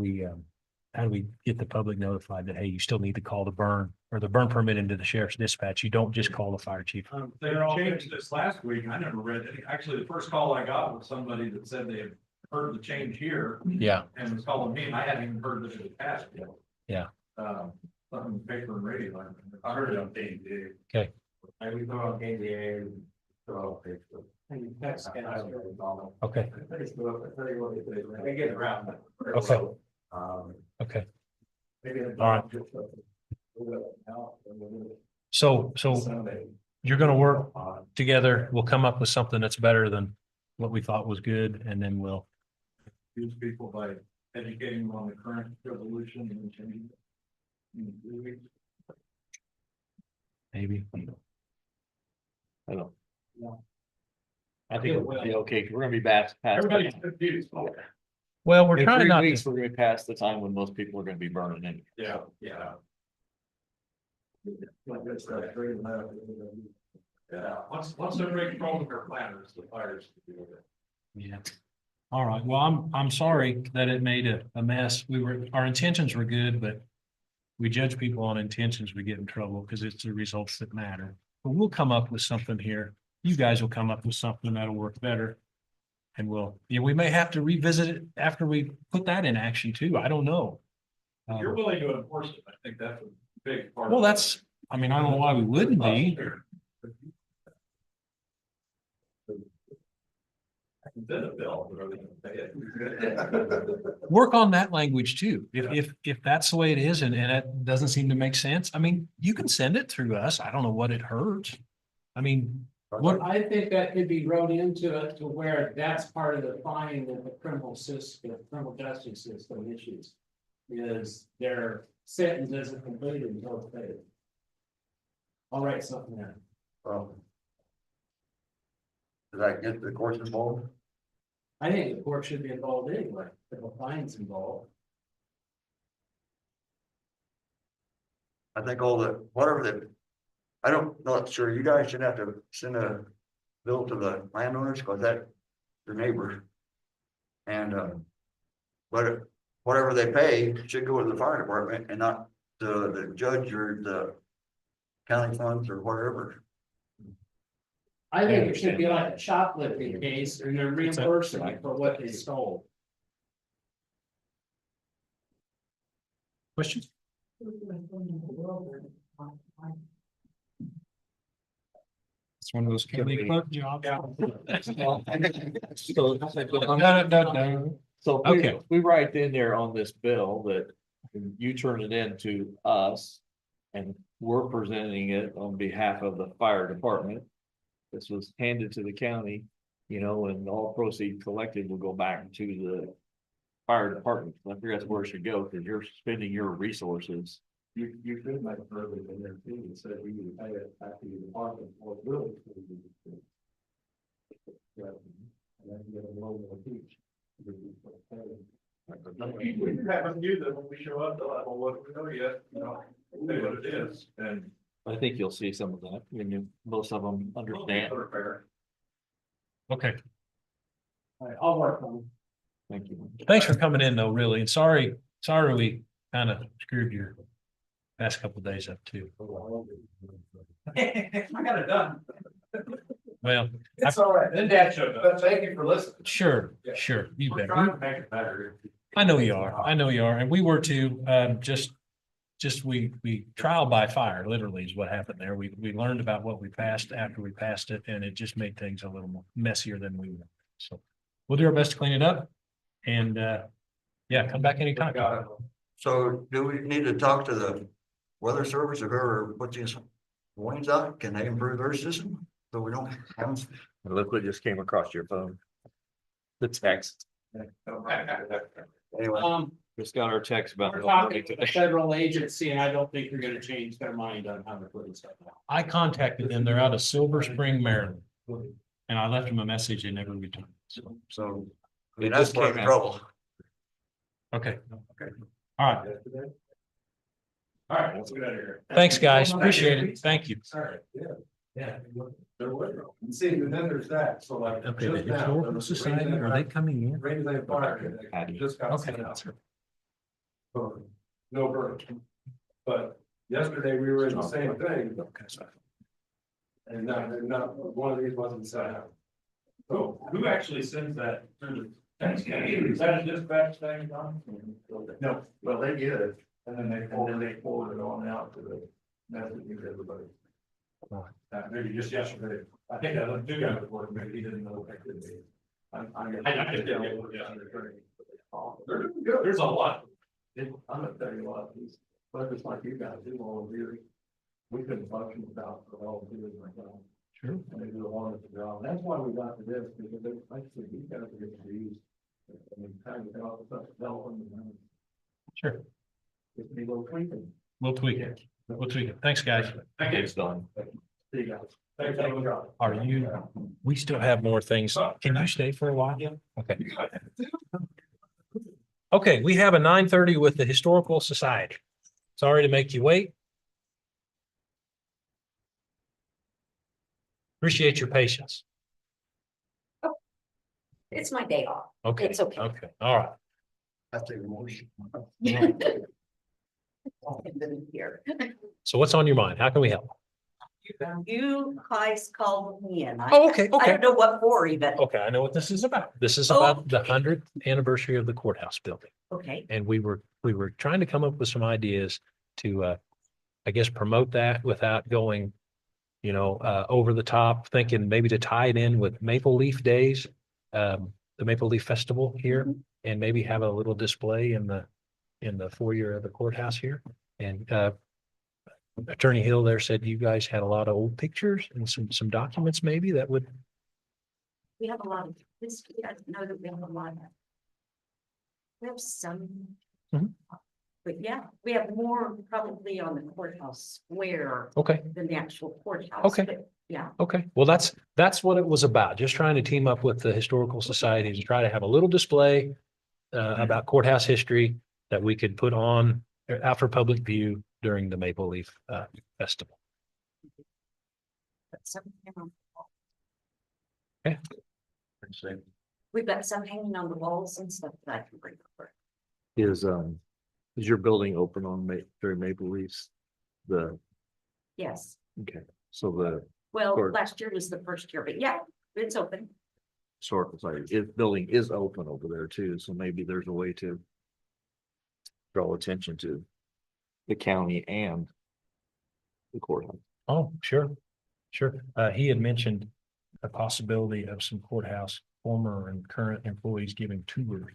the public notified that, hey, you still need to call the burn or the burn permit into the sheriff's dispatch? You don't just call the fire chief. They They're all, changed this last week. I never read it. Actually, the first call I got was somebody that said they had heard the change here Yeah, and was calling me, and I hadn't even heard that it was passed yet. Yeah. Something in the paper and radio. I heard it on KDA. Okay. And we throw on KDA and throw on Facebook. and you text guys. okay, They get around that. Okay. Um, okay. maybe. All right. So you're gonna work together. We'll come up with something that's better than what we thought was good, and then we'll, Use people by educating them on the current revolution and changing it. In 3 weeks. maybe. I don't. Yeah. I think it'll be okay, 'cause we're gonna be past. Everybody's confused. Well, we're In trying 3 not weeks, to, we're gonna be past the time when most people are gonna be burning in. Yeah, yeah. Yeah, once they're breaking from their planners, the fires. can do it. yeah. All right, well, I'm sorry that it made a mess. Our intentions were good, but we judge people on intentions, we get in trouble because it's the results that matter. But we'll come up with something here. You guys will come up with something that'll work better. And we may have to revisit it after we put that in action too. I don't know. If you're willing to enforce it, I think that's a big part. Well, I mean, I don't know why we wouldn't be. Then a bill, but are they gonna pay it? Work on that language too. If that's the way it is and it doesn't seem to make sense, I mean, you can send it through us. I don't know what it hurts. I mean, what, I think that could be wrote into it to where that's part of the fine that the criminal system, criminal justice system issues. Is their sentence isn't completed until it's paid. I'll write something there. Does that get the courts involved? I think the court should be involved anyway, if a fine's involved. I think all the, whatever the, I don't, not sure, you guys should have to send a bill to the landowners, because that, their neighbors. And, but whatever they pay should go to the fire department and not the judge or the county funds or whatever. I think it should be like a shoplifting case and they're reimbursing for what they stole. questions? It's one of those county clerk jobs. So Okay. we write in there on this bill that you turn it in to us. And we're presenting it on behalf of the fire department. This was handed to the county, and all proceeds collected will go back to the fire department. I figure that's where it should go, because you're spending your resources. You could make a further in there too, and say we need to pay it back to the department or really. And then get a local teach. We have to do that when we show up, they'll have, well, what do we know yet, say what it is, and. I think you'll see some of that, most of them understand. Okay, All right, I'll work on it. Thank you. thanks for coming in though, really, and sorry we kind of screwed your past couple of days up too. I got it done. Well, It's all right, then Dad showed up, but thank you for listening. sure, you We're bet. trying to make it better. I know you are, and we were too, we trial by fire, literally is what happened there. We learned about what we passed after we passed it, and it just made things a little more messier than we wanted. So we'll do our best to clean it up. And come back anytime. Got it. So do we need to talk to the weather service or whoever puts these warnings out? Can they improve their system? So we don't have. Look what just came across your phone. The text. Anyway, Just got our text about. We're talking to a federal agency, and I don't think they're gonna change their mind on how to put it stuff out. I contacted them. They're out of Silver Spring, Maryland. And I left them a message and never returned. So, so. I It mean, that's just part of came the out. trouble. okay. Okay. All right. All right, let's get out of here. Thanks, guys. Appreciate it. Thank you. Sorry, yeah. Yeah. There was, and see, and then there's that, so like. Okay, the just now, Historical there was a Society, Rainy Day are they Fire- coming in? Rainy Day Fire, that just got Okay. sent out. No burn. But yesterday we were in the same thing, and not, one of these wasn't set out. So who actually sends that through the text? Is that a dispatch thing, Don? No, well, they get it, and then they forward it on out to the messaging to everybody. Maybe just yesterday. I think I looked two guys working, maybe he didn't know what that could be. I'm They're doing good. There's a lot. gonna tell you what, these, but it's like you guys do all of you. We couldn't function without the all of you like that. Sure. And they do a wonderful job. That's why we got to this, because they, like I said, these guys are getting used. I mean, kind of all the stuff developing and Sure. it's be a little tweaking. We'll tweak it. We'll tweak it. Thanks, guys. Thank you. It's done. See you guys. Thanks, Alan. Are you, we still have more things. Can you stay for a while? Okay. Okay, we have a 9:30 with the Historical Society. Sorry to make you wait. Appreciate your patience. It's my day off. Okay. It's okay. Okay, all right. That's the emotion. Here. So what's on your mind? How can we help? You guys called me in. Oh, okay, I okay. don't know what for even. Okay, I know what this is about. This is Oh. about the 100th anniversary of the courthouse building. Okay, And we were trying to come up with some ideas to, I guess, promote that without going, over the top, thinking maybe to tie it in with Maple Leaf Days, the Maple Leaf Festival here, Mhm. and maybe have a little display in the foyer of the courthouse here. And, Attorney Hill there said you guys had a lot of old pictures and some documents maybe that would, we have a lot of history. I didn't know that we have a lot of. We have some. Mhm. But yeah, we have more probably on the courthouse square okay. than the actual courthouse. Okay. but Yeah, Okay, well, that's what it was about, just trying to team up with the Historical Society to try to have a little display about courthouse history that we could put on out for public view during the Maple Leaf Festival. but some, Same. we've got some hanging on the walls and stuff that I can bring over. Is your building open on during Maple Leafs? Yes, Okay, so the well, Or- last year was the first year, but yeah, it's open. historical society, building is open over there too, so maybe there's a way to draw attention to the county and the courthouse. Oh, sure, sure. He had mentioned a possibility of some courthouse former and current employees giving tours,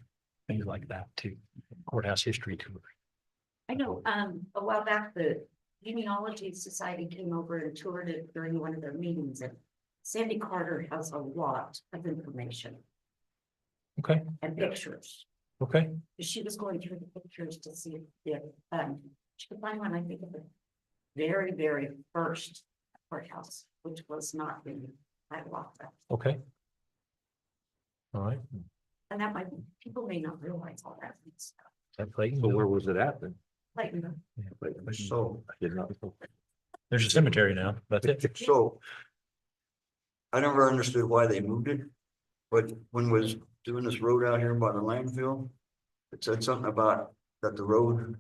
things like that too, courthouse history tours. I know, a while back, the Genealogy Society came over and toured it during one of their meetings, and Sandy Carter has a lot of information Okay, and pictures. okay, She was going through the pictures to see if, she could find one, I think, of the very, very first courthouse, which was not in Hiawatha. okay. All right. And that might, people may not realize all that stuff. That Clayton? So where was it at then? Like, So, I did not. There's a cemetery now. That's it. so. I never understood why they moved it, but when was doing this road out here by the landfill, it said something about that the road.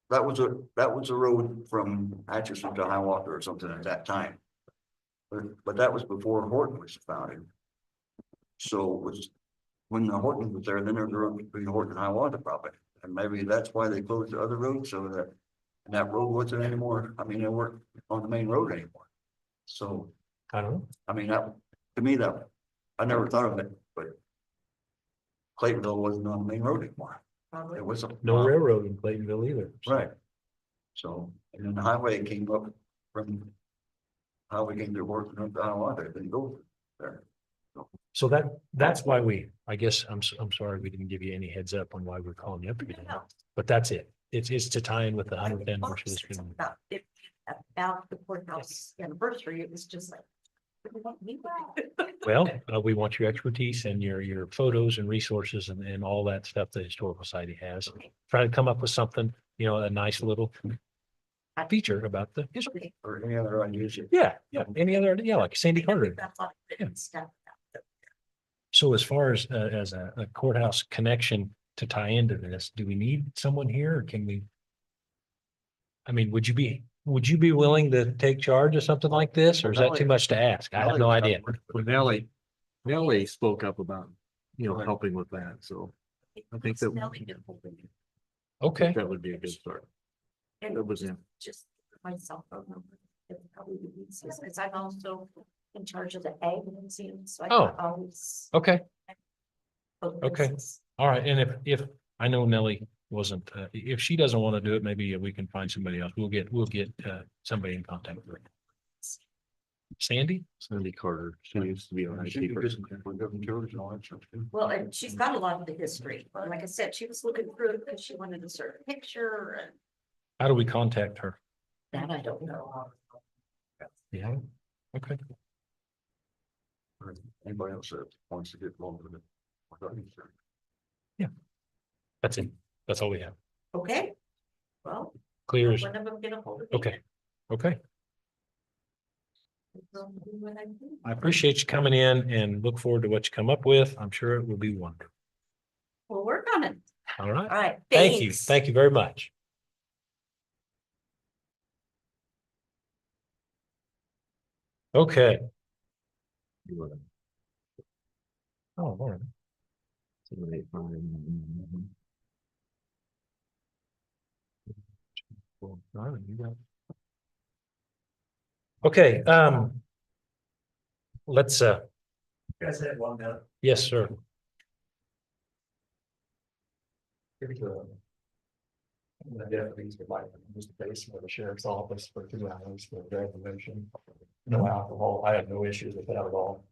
That was a road from Atchison to Hiawatha or something at that time. But that was before Horton was founded. So it was, when the Horton was there, then there was a road between Horton and Hiawatha probably, and maybe that's why they closed the other road, so that road wasn't anymore, I mean, they weren't on the main road anymore. So, I don't know. I mean, that, to me, that, I never thought of it, but Claytonville wasn't on the main road anymore, it was. No railroad in Claytonville either. so. Right. So, and then the highway came up from how we can do work, I don't want it, then go there. So that's why I guess, I'm sorry, we didn't give you any heads up on why we're calling you up again. No. But that's it. It's to tie in with the 100th anniversary. It's about the courthouse anniversary, it was just like. Well, we want your expertise and your photos and resources and all that stuff the Historical Society has. Try to come up with something, a nice little feature about the history. Or any other unusual. Yeah, any other, like Sandy Carter. Yeah. Stuff. So as far as a courthouse connection to tie into this, do we need someone here or can we? I mean, would you be willing to take charge of something like this or is that too much to ask? I have no idea. When Nellie spoke up about, helping with that, so I think that- Okay, that would be a good start. And That was him. just my cell phone number. It's probably the easiest, because I'm also in charge of the ag museum, so I Oh. can always. okay. both Okay. places. All right. And if I know Nellie wasn't, if she doesn't want to do it, maybe we can find somebody else. We'll get somebody in contact with her. Sandy? Sandy Carter, she used to be an She IT could person. just, we got George and all that stuff too. Well, and she's got a lot of the history, but like I said, she was looking through it because she wanted a certain picture and How do we contact her? that I don't know. Yeah. Okay. Or anybody else that wants to get involved with it. That's it. That's all we have. Okay, well. Clear as, One of them get a hold of me. okay. Okay. I'll do what I do. I appreciate you coming in and look forward to what you come up with. I'm sure it will be wonderful. We'll work on it. All right. All right. Thank you. thanks. Thank you very much. Okay. Oh, all right. Okay, let's, You guys had one minute. yes, sir. The deputies would like to use the basement of the sheriff's office for 2 hours for graduation. No alcohol. I have no issues with that at all.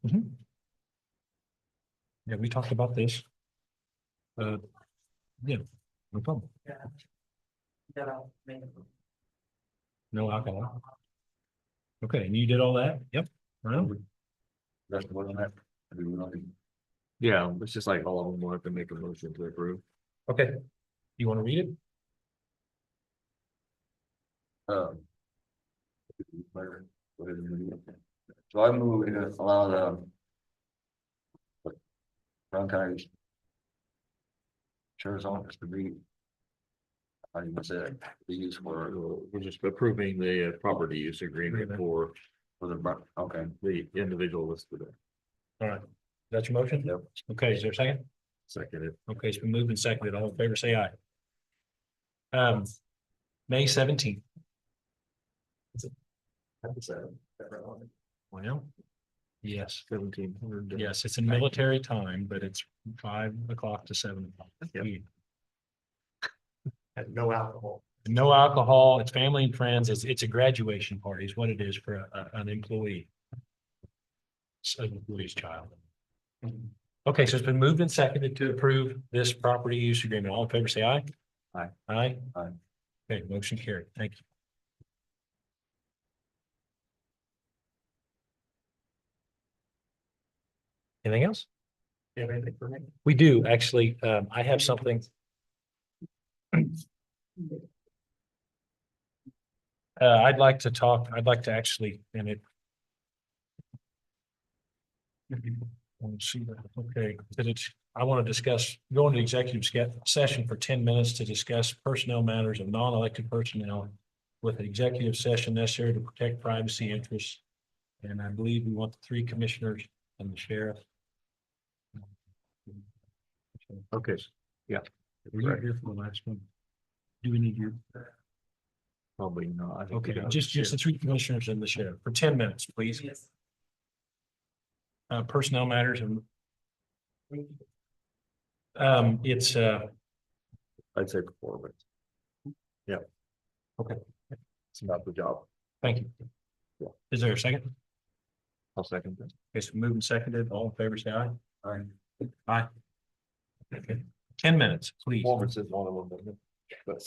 Yeah, we talked about this. Yeah, no problem. No alcohol. Okay, and you did all that? Yep. Well, That's the one that. I do nothing. Yeah, it's just like all of them will have to make a motion to approve. okay. You want to read it? Um, So I move to allow the Brown County Sheriff's Office to be, how do you say it, be used for We're just approving the property use agreement for okay. the individual listed. All right. That's your motion? Yep. Okay, is there a second? Seconded. Okay, it's been moved and seconded. All in favor, say aye. May 17th. Well, yes, 1700. yes, it's in military time, but it's 5 o'clock to 7 o'clock. Yep. And no alcohol. No alcohol, it's family and friends, it's a graduation party is what it is for an employee. It's an employee's child. Okay, so it's been moved and seconded to approve this property use agreement. All in favor, say aye. Aye. Aye. Aye. Okay, motion carried. Thank you. Anything else? You have anything for me? We do, actually. I have something. I'd like to actually, and it. Let's see that, okay, I want to go into executive session for 10 minutes to discuss personnel matters of non-elected personnel with an executive session necessary to protect privacy interests. And I believe we want the 3 commissioners and the sheriff. Okay, Were you here for the last one? Do we need you? probably not. I think we Okay, got- just the 3 commissioners and the sheriff for 10 minutes, please. Yes. Personnel matters and. It's, I'd say performance. Yeah. Okay. It's not the job. Thank you. Is there a second? I'll second that. Okay, so moving seconded, all in favor, say aye. Aye. Aye. Okay, 10 minutes, please. Performance is one of them, but.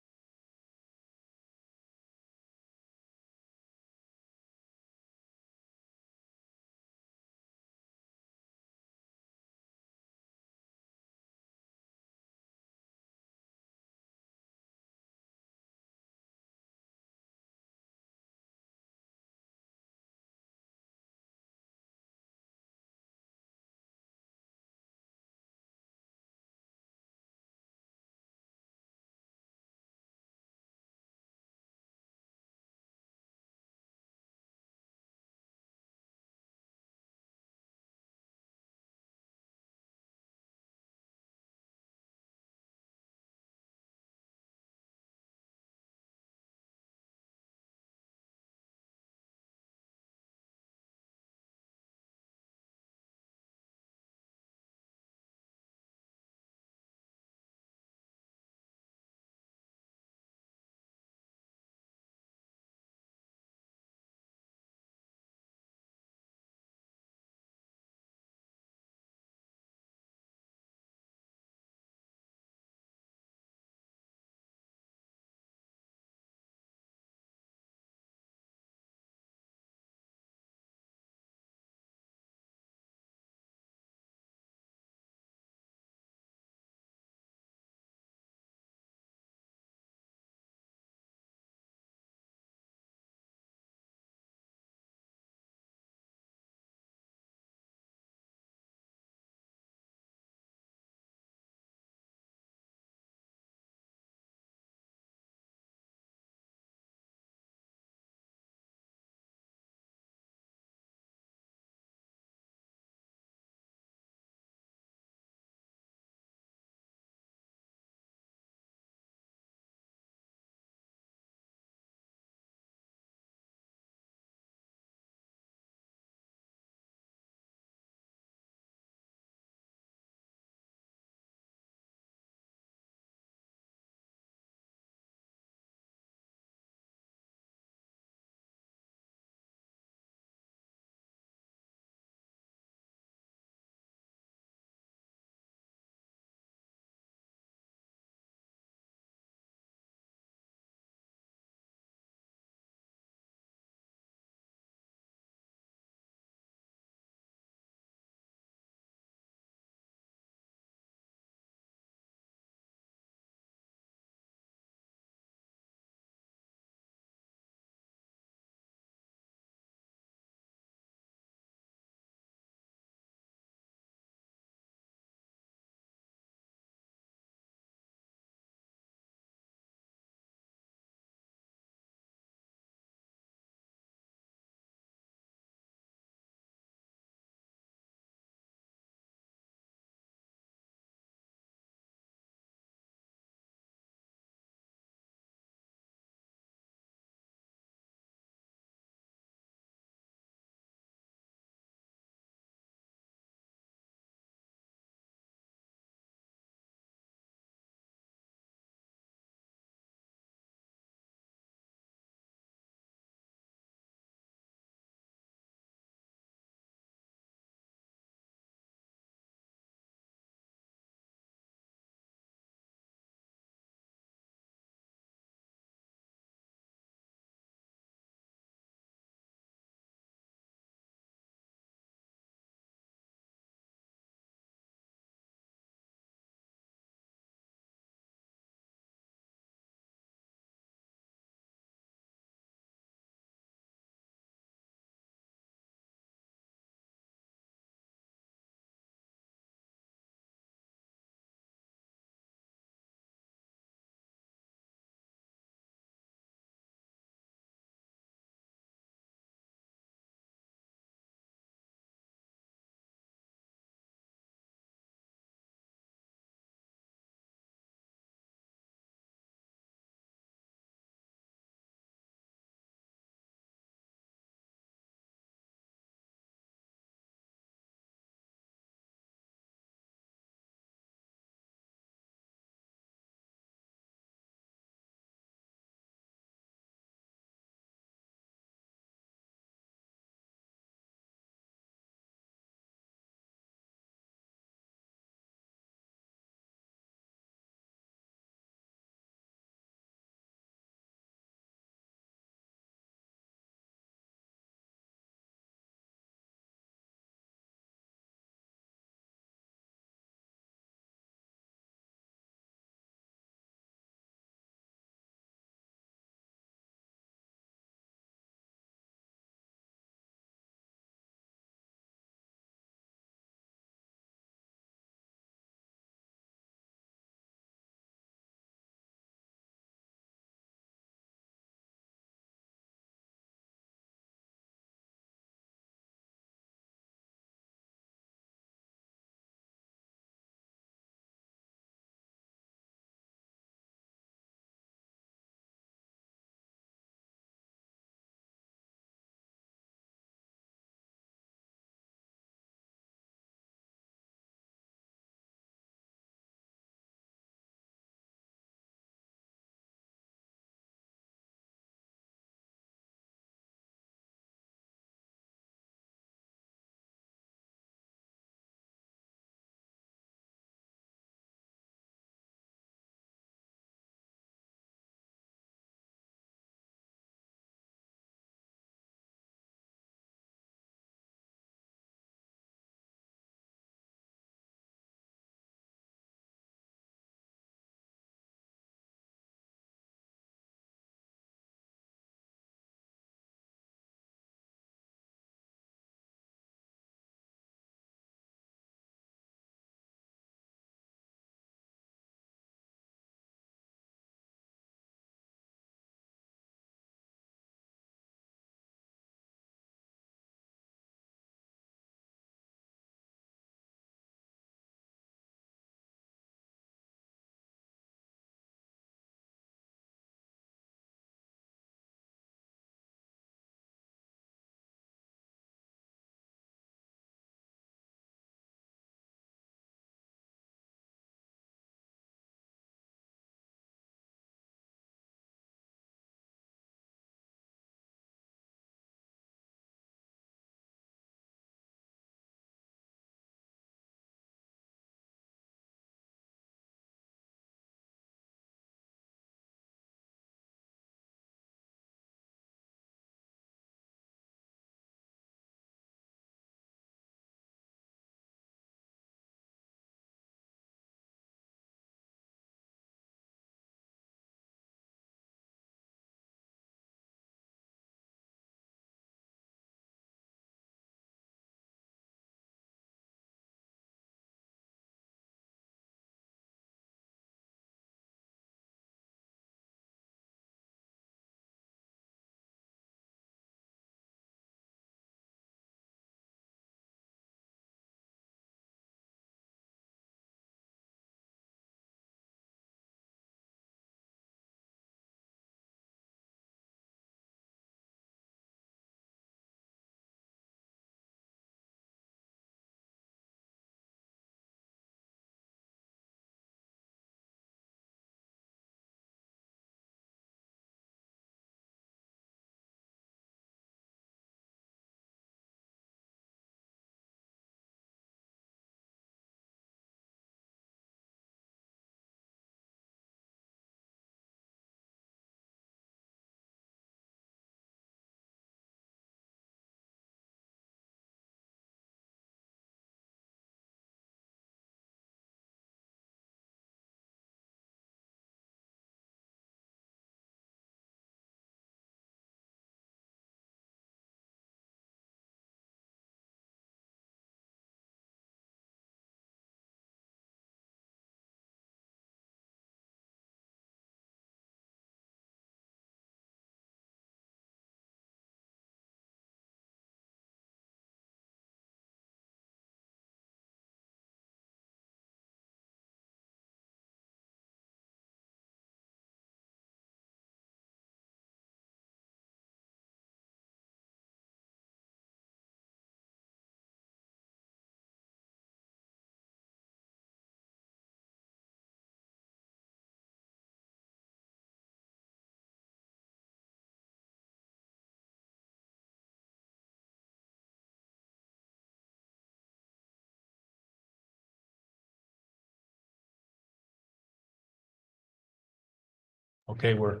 Okay, we're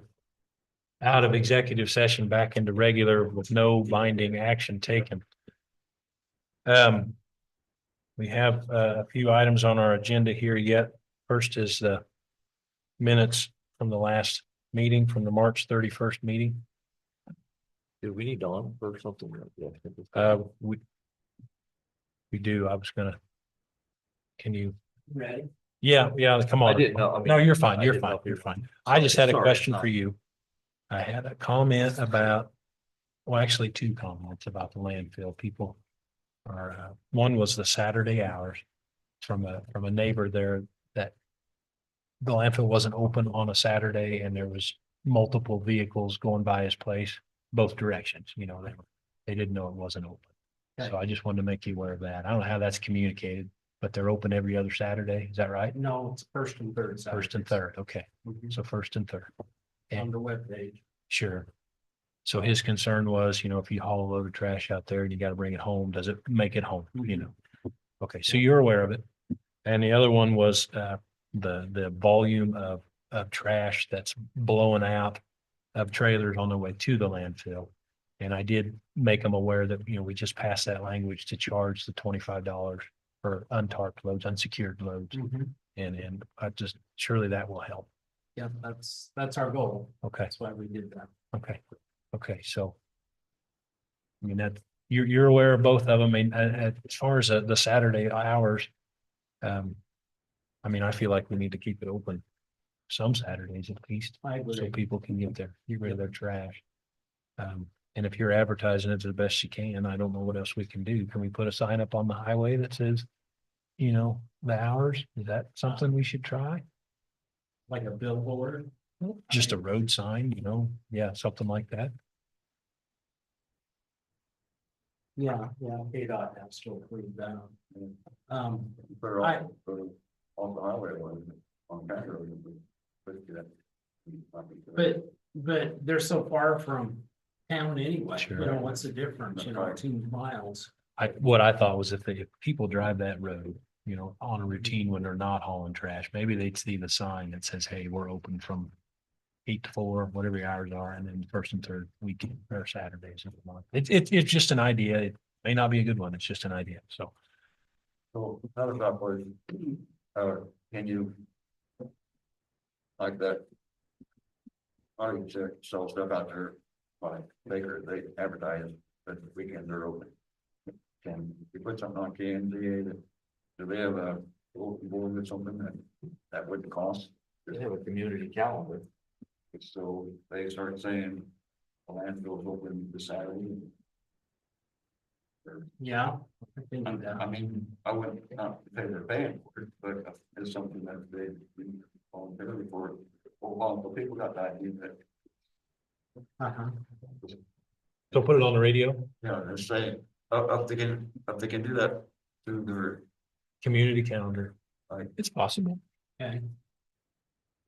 out of executive session back into regular with no binding action taken. We have a few items on our agenda here yet. First is the minutes from the last meeting, from the March 31st meeting. Do we need Dawn for something? We do. I was gonna. Can you? Ready? Yeah, come on. I didn't know. I mean, No, you're fine. I You're didn't know fine. if you- You're fine. I just had a Sorry, question not- for you. I had a comment about, well, actually two comments about the landfill. People are, one was the Saturday hours from a neighbor there that the landfill wasn't open on a Saturday and there was multiple vehicles going by his place, both directions, they didn't know it wasn't open. So I just wanted to make you aware of that. I don't know how that's communicated, but they're open every other Saturday. Is that right? No, it's first and third. First and third. Okay. Mhm. So first and third. On the webpage. Sure. So his concern was, if you haul a load of trash out there and you got to bring it home, does it make it home, Okay, so you're aware of it. And the other one was the volume of trash that's blowing out of trailers on the way to the landfill. And I did make them aware that, we just passed that language to charge the $25 for untarped loads, unsecured loads. And I just, surely that will help. Yeah, that's our goal. Okay. That's why we did that. Okay, so. I mean, that, you're aware of both of them. I mean, as far as the Saturday hours. I mean, I feel like we need to keep it open some Saturdays at least, I so agree. people can get rid of their trash. And if you're advertising it the best you can, I don't know what else we can do. Can we put a sign up on the highway that says, the hours? Is that something we should try? Like a billboard. Just a road sign, yeah, something like that. Yeah, KDOT has to approve that. Put it I- on the highway, on county road. But they're so far from town anyway. Sure. What's the difference, That's right. 2 miles? What I thought was if people drive that road, on a routine when they're not hauling trash, maybe they'd see the sign that says, hey, we're open from 8 to 4, whatever your hours are, and then first and third weekend or Saturdays of the month. It's just an idea. It may not be a good one. It's just an idea. So So how about for, can you? Like that. I sell stuff out there, like they advertise, but weekends are open. Can you put something on KMZA that, do they have a bulletin board or something that wouldn't cost? They have a community calendar. So they start saying the landfill's open this Saturday. Yeah. I think I that- mean, I wouldn't not say they're paying for it, but it's something that they voluntarily for it. Well, people got the idea that, Uh-huh. so put it on the radio, they're saying, if they can do that through their, community calendar. Right. It's possible. Okay,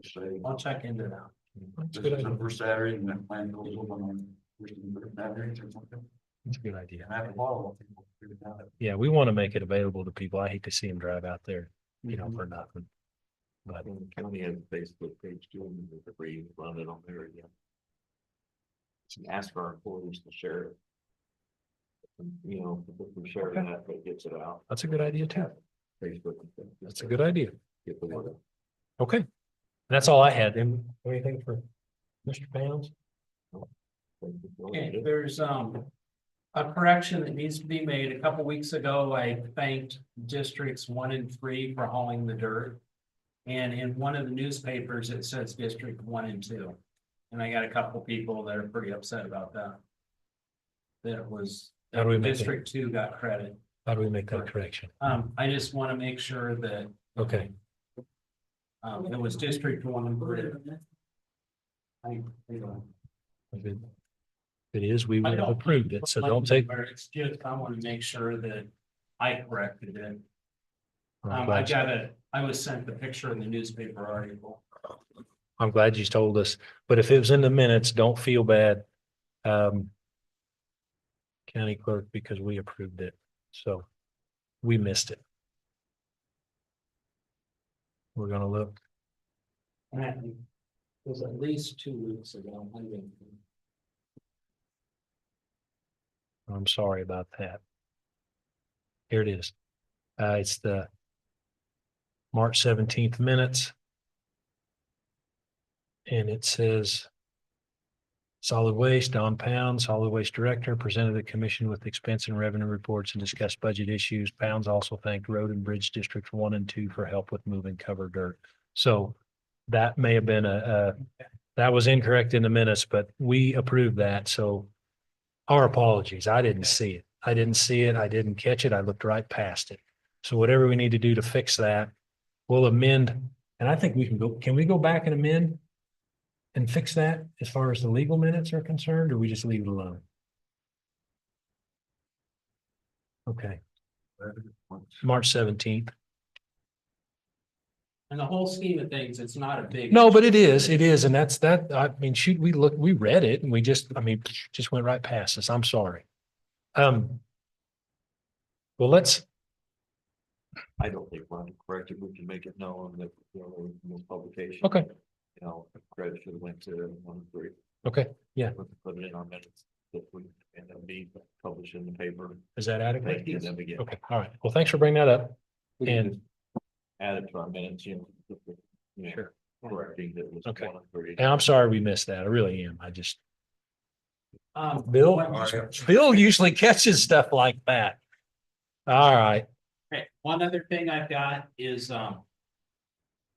say, I'll check into that. That's a this good is the idea. first Saturday and that plan goes open on first and third Saturdays or something. It's a good idea. And I have a lot of people figured out. Yeah, we want to make it available to people. I hate to see them drive out there, Mm-hmm. for nothing. But The county has a Facebook page too, and the free run it on there again. So ask our employees to share it. If we share that, it gets it out. that's a good idea too. Facebook. That's a good idea. Get the word out. Okay. That's all I had. Anything for Mr. Pounds? Okay, there's a correction that needs to be made. A couple weeks ago, I thanked districts 1 and 3 for hauling the dirt. And in one of the newspapers, it says District 1 and 2. And I got a couple people that are pretty upset about that. That was, How do we make it? District 2 got credit. How do we make that correction? I just want to make sure that Okay. it was District 1 and 3. If it is, we I would have don't- approved it. So don't take. It's just, I want to make sure that I corrected it. I'm glad- I was sent the picture in the newspaper article. I'm glad you told us, but if it was in the minutes, don't feel bad. County clerk, because we approved it, so we missed it. We're gonna look. was at least 2 weeks ago. I mean, I'm sorry about that. Here it is. It's the March 17th minutes. And it says solid waste, Don Pound, solid waste director, presented the commission with expense and revenue reports and discussed budget issues. Pounds also thanked Road and Bridge Districts 1 and 2 for help with moving cover dirt. So that may have been that was incorrect in the minutes, but we approved that. So our apologies. I didn't see it. I didn't see it. I didn't catch it. I looked right past it. So whatever we need to do to fix that, we'll amend. And I think we can we go back and amend and fix that as far as the legal minutes are concerned, or we just leave it alone? Okay, March 17th. in the whole scheme of things, it's not a big. No, but it is. And that's that. I mean, shoot, we read it and we just went right past us. I'm sorry. Well, I don't think we're correct if we can make it known that, this publication. okay, Credit should have went to 1 3. okay. Yeah. Put it in our minutes that we, and then be published in the paper. Is that adequate? Thank you, then we get. Okay, all right. Well, thanks for bringing that up. We can And- just add it to our minutes, Sure. correcting that it was Okay. 1 3. And I'm sorry we missed that. I really am. I just, Bill? Bill usually catches stuff like that. All right. Okay, one other thing I've got is, the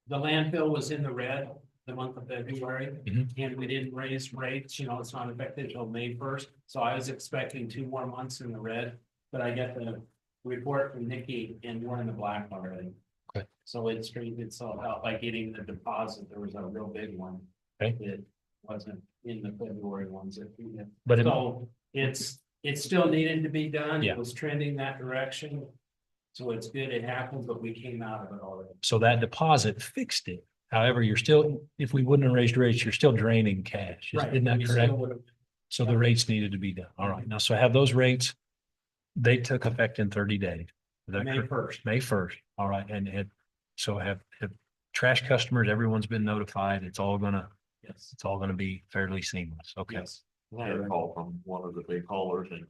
landfill was in the red the month of February. Mhm. And we didn't raise rates, it's not effective until May 1st, so I was expecting 2 more months in the red. But I get the report from Nikki and we're in the black already. Okay. So it straightened itself out by getting the deposit, there was a real big one. Okay. That wasn't in the February ones that we had. But it- So it's still needed to be done. Yeah. It was trending that direction. So it's good it happened, but we came out of it already. So that deposit fixed it. However, you're still, if we wouldn't have raised rates, you're still draining cash. Isn't that We correct? still would've- So the rates needed to be done. All right. Now, so have those rates, they took effect in 30 days. Is that May correct? 1st. May 1st. All right. And so have trash customers, everyone's been notified. It's all gonna be fairly seamless. Okay. Yes. I had a call from one of the big haulers, and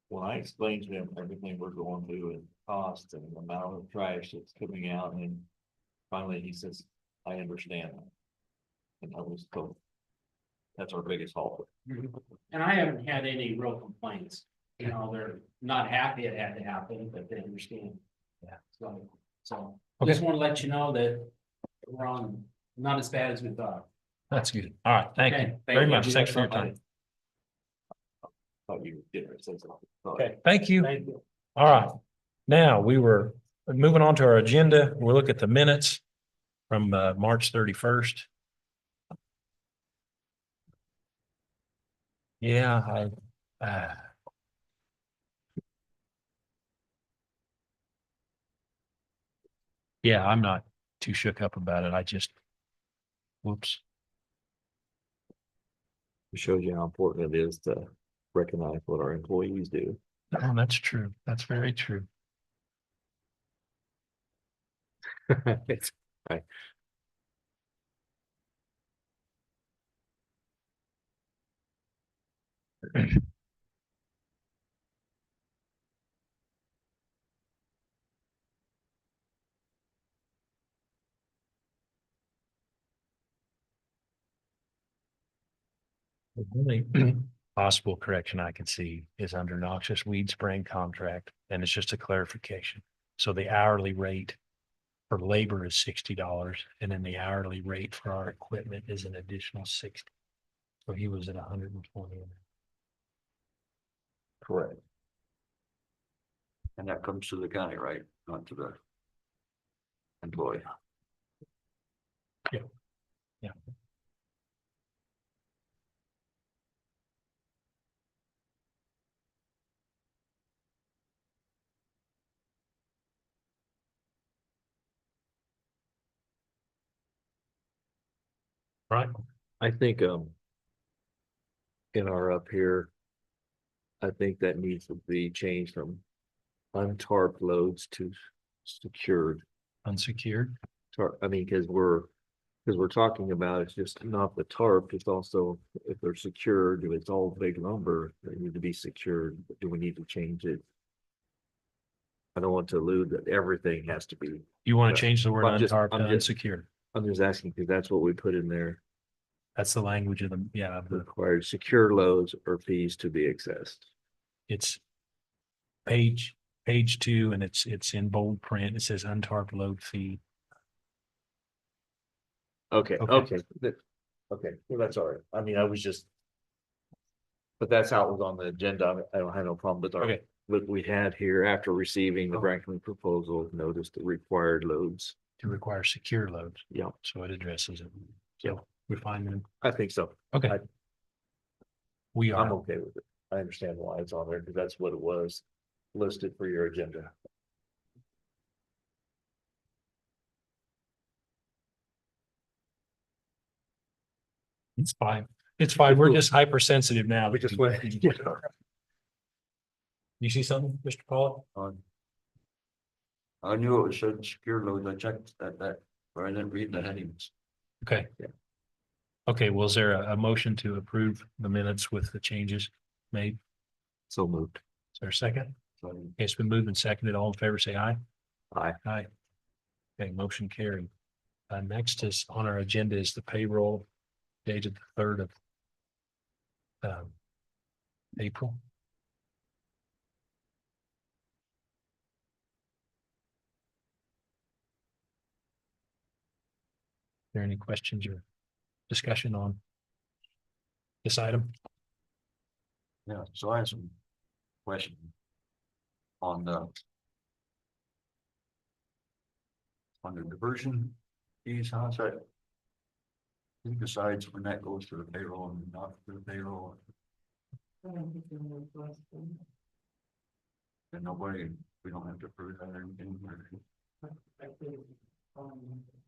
when I explained to him everything we're going through and cost and the amount of trash that's coming out, and finally he says, I understand that. And I was told, that's our biggest hauler. And I haven't had any real complaints. They're not happy it had to happen, but they understand. Yeah. So Okay. just want to let you know that we're on, not as bad as we thought. That's good. All right. Thank Okay, you thank very you. much. Thanks for your time. Thought you did it, says something. Okay. Thank you. Thank you. All right. Now we were moving on to our agenda. We'll look at the minutes from March 31st. Yeah, yeah, I'm not too shook up about it. I just, whoops. It shows you how important it is to recognize what our employees do. Oh, that's true. That's very true. It's right. The only possible correction I can see is under noxious weed spraying contract, and it's just a clarification. So the hourly rate for labor is $60, and then the hourly rate for our equipment is an additional 60. So he was at 120. Correct. And that comes to the county, right? Not to the employee. Yeah. Right. I think, in our up here, I think that needs to be changed from untarped loads to secured. Unsecured. I mean, because Because we're talking about, it's just not the tarp, it's also if they're secured, if it's all big lumber, they need to be secured, do we need to change it? I don't want to allude that everything has to be, You want Yeah. to change the word I'm just- untarped to I'm just- unsecured. I'm just asking because that's what we put in there, That's the language of the, yeah, required secure loads or fees to be accessed. it's page 2, and it's in bold print. It says untarped load fee. Okay, Okay. okay, okay, well, that's all right, I mean, I was just. But that's how it was on the agenda, I don't have no problem with our, Okay. what we had here after receiving the Oh. Franklin proposal, notice the required loads. To require secure loads. Yeah, So it addresses it. So we're fine then. I think so. Okay. I- We I'm are. okay with it. I understand why it's on there, because that's what it was listed for your agenda. It's fine. It's fine. We're just hypersensitive now. We just went, you know, You see something, Mr. Pollock? I knew it said secure loads, I checked that, but I didn't read the headings. Okay. Yeah. Okay, well, is there a motion to approve the minutes with the changes made? so moved. Is there a second? So Okay, it's been moved and seconded. All in favor, say aye. Aye. Aye. Okay, motion carried. Next is on our agenda is the payroll dated the 3rd of April. Are there any questions or discussion on this item? Yeah, so I have some questions. On the diversion fees, how's that? Who decides when that goes to the payroll and not to the payroll? And nobody, we don't have to approve that or anything.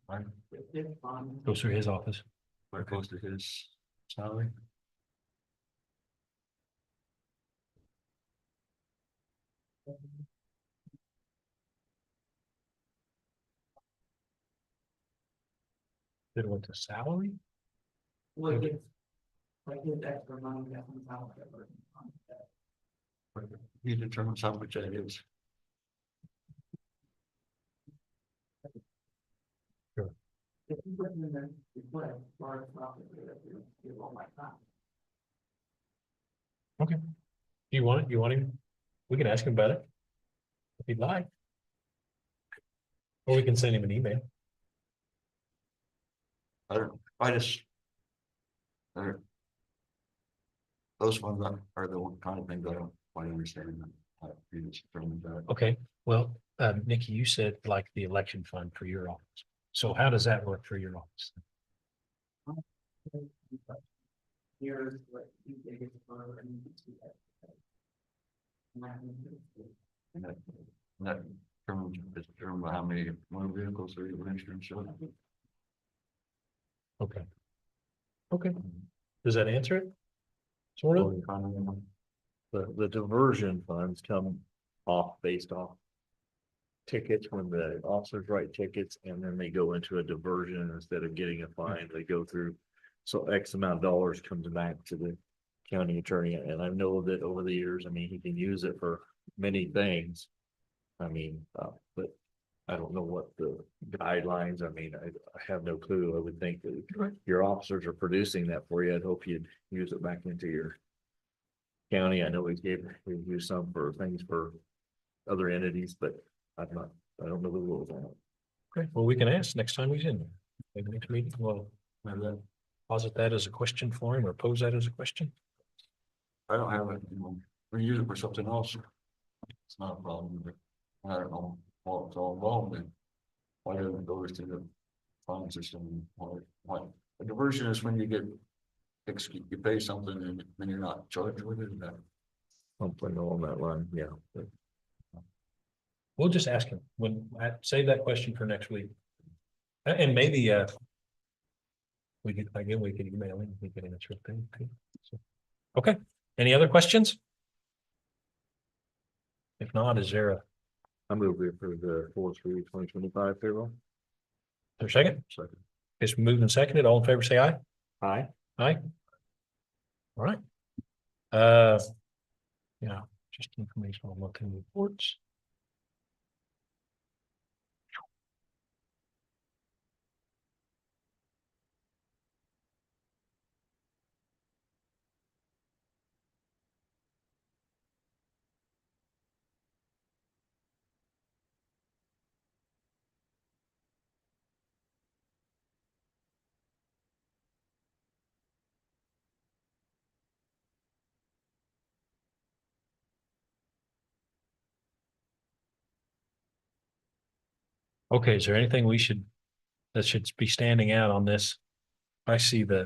Right, Goes through his office. where it goes to his salary. Did it went to salary? Look, it's like his extra money that comes out of it. He determines how much that is. If you put in there, you put a large profit, you all my time. Do you want it? You want him? We can ask him about it. If he'd like. Or we can send him an email. I just. They're. Those ones are the one kind of things I don't quite understand. You just determine that. Okay, well, Nikki, you said like the election fund for your office. So how does that work for your office? Here's what you think is for. And that determine how many motor vehicles are you insurance showing. Okay. Okay, does that answer it? Sort of? The diversion funds come off based off. Tickets when the officers write tickets and then they go into a diversion instead of getting a fine, they go through. So X amount of dollars comes back to the county attorney, and I know that over the years, I mean, he can use it for many things. I mean, but I don't know what the guidelines, I mean, I have no clue. I would think that your officers are producing that for you. I'd hope you'd use it back into your county. I know we use some for things for other entities, but I don't know the rules on it. Okay, well, we can ask next time he's in. Maybe next meeting, well, posit that as a question for him or pose that as a question. I don't have it, we use it for something else. It's not a problem, but I don't know what it's all involved in. Why doesn't it go to the fund system? Why? A diversion is when you get, you pay something and then you're not charged with it. Something along that line, yeah. We'll just ask him when, save that question for next week. And maybe, we could email him, we could answer it then. Okay. So, okay, any other questions? If not, is there I move we approve the 4/3/2025 payroll. a second? Second. It's moved and seconded. All in favor, say aye. Aye. Aye. All right. Yeah, just information on monthly reports. Okay, is there anything that should be standing out on this? I see I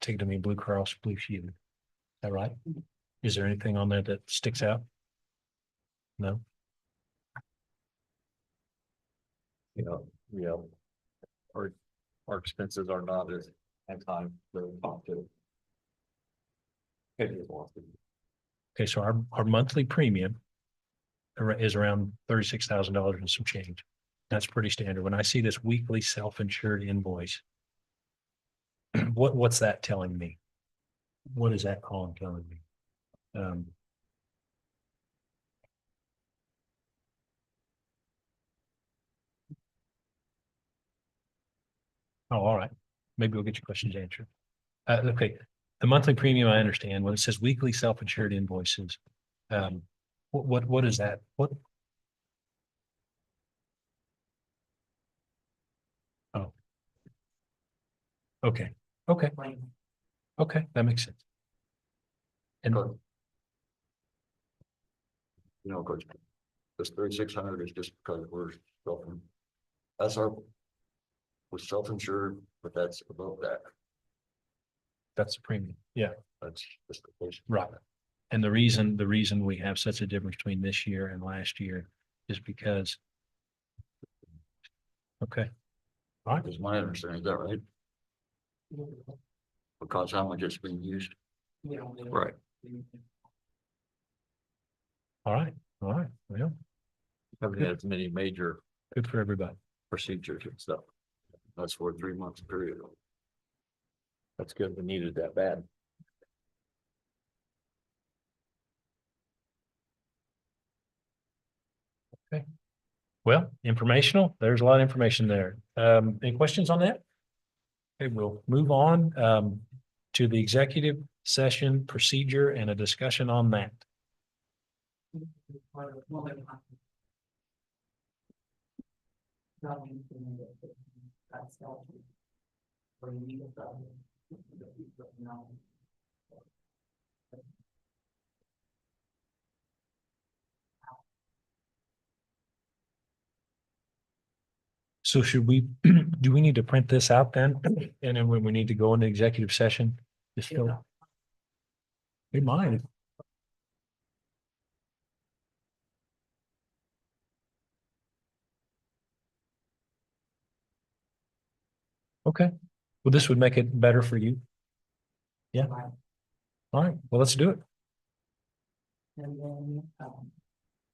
take it to mean Blue Cross Blue Shield. Is that right? Is there anything on there that sticks out? No? Yeah. Our expenses are not as at time to talk to. Okay, so our monthly premium is around $36,000 and some change. That's pretty standard. When I see this weekly self-insured invoice, what's that telling me? What is that column telling me? Oh, all right. Maybe we'll get your questions answered. Okay, the monthly premium, I understand. When it says weekly self-insured invoices, what is that? What? Oh. Okay, okay, that makes sense. And You know, coach, this 3,600 is just because we're self, that's we're self-insured, but that's above that. that's the premium. Yeah, That's just the case. right. And the reason we have such a difference between this year and last year is because. Okay. All right. Is my understanding, is that right? Because how much it's being used? Right. All right. All right. Well, Haven't had as many major good for everybody. procedures and stuff. That's for a 3 month period. That's good. We needed that bad. Well, informational, there's a lot of information there. Any questions on that? Okay, we'll move on to the executive session procedure and a discussion on that. So should we, do we need to print this out then? And then when we need to go into executive session, just fill. Hey, mine. Okay, well, this would make it better for you. Yeah. All right, well, let's do it. And then,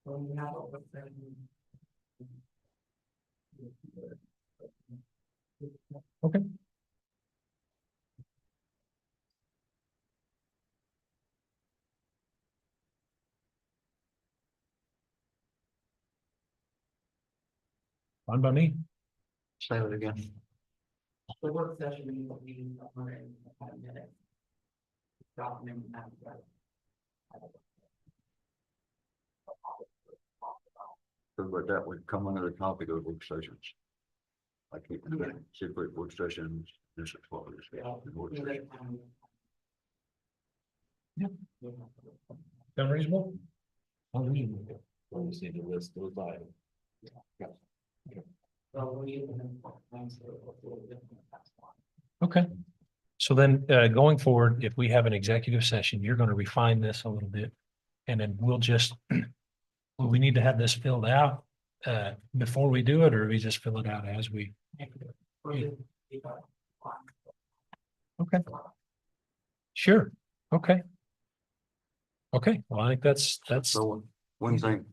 when you have over Okay. Fine by me. Say it again. the work session will be 105 minutes. Document that. But that would come under the topic of work sessions. I keep separate work sessions, this is what it is. Sound reasonable? We just need to list those items. Okay. So then, going forward, if we have an executive session, you're going to refine this a little bit. And then we'll just, well, we need to have this filled out, before we do it, or we just fill it out as we. Okay. Sure. Okay. Okay, well, I think that's. So one thing.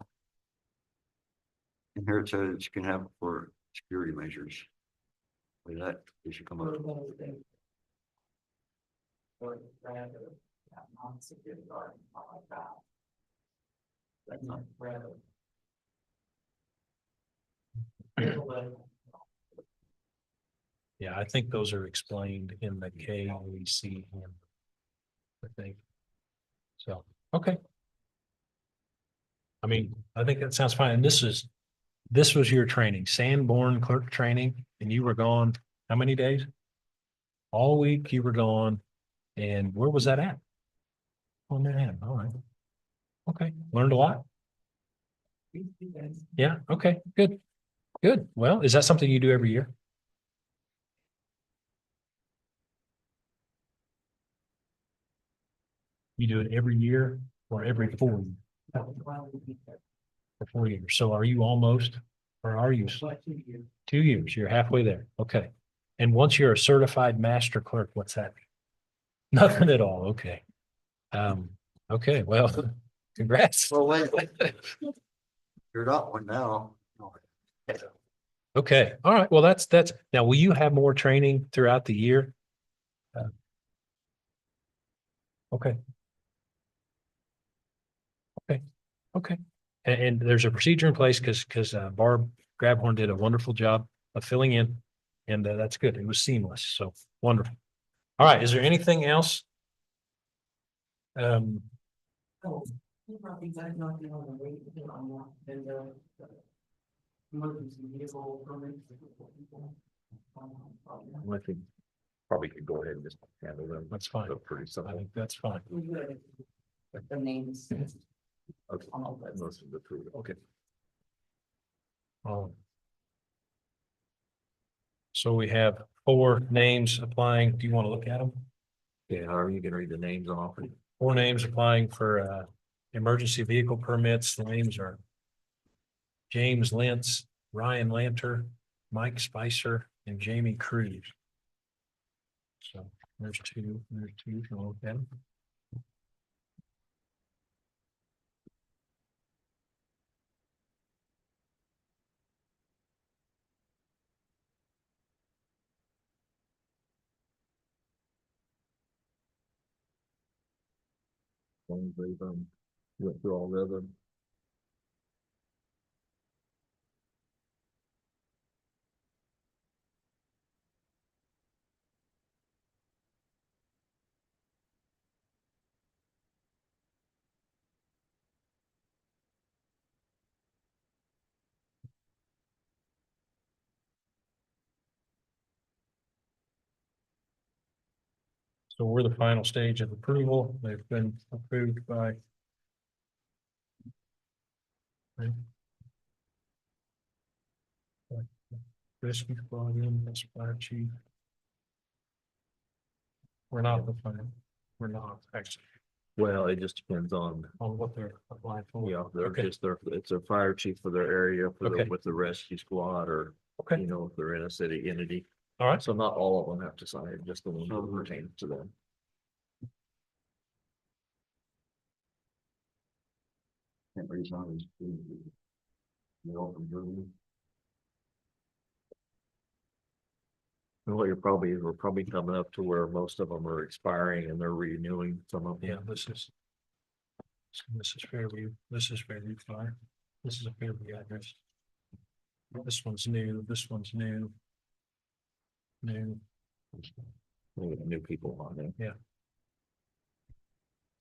And here it says you can have for security measures. With that, we should come up. Or rather, non-security guard, all like that. That's not rather. Yeah, I think those are explained in the KAC. I think. So, okay. I mean, I think that sounds fine. And this was your training, Sanborn clerk training, and you were gone, how many days? All week you were gone. And where was that at? Oh, man, all right. Okay, learned a lot. Yeah, okay, good. Good. Well, is that something you do every year? You do it every year or every 4 years? For 4 years. So are you almost, or are you 2 years? You're halfway there. Okay. And once you're a certified master clerk, what's that? Nothing at all. Okay. Okay, well, congrats. Well, wait. You're not one now. Okay, all right. Well, that's, now, will you have more training throughout the year? Okay. Okay, okay. And there's a procedure in place because Barb Grabhorn did a wonderful job of filling in. And that's good. It was seamless. So wonderful. All right. Is there anything else? Emergency vehicle permits. I think probably could go ahead and just handle them. That's fine. They're pretty I simple. think that's fine. The names. Okay. Most of the three. Okay. So we have 4 names applying. Do you want to look at them? Yeah, however you can read the names off. 4 names applying for emergency vehicle permits. The names are James Lentz, Ryan Lanter, Mike Spicer, and Jamie Cruz. So there's 2. There's 2. If you want to look at them. Went through all the other. So we're the final stage of approval. They've been approved by. Rescue squad in, that's fire chief. We're not the final. We're not actually Well, it just depends on, on what they're applying for. yeah, they're Okay. just there, it's a fire chief for their area, for Okay. the, with the rescue squad, or, Okay, you know, if they're in a city entity. all right. So not all of them have to sign it, just the ones that pertain to them. Can't raise on these. You know, from Germany. And what we're probably coming up to where most of them are expiring and they're renewing some of them. Yeah, this is Fairview. This is Fairview Fire. This is a Fairview address. This one's new. This one's new. New, We got new people on there.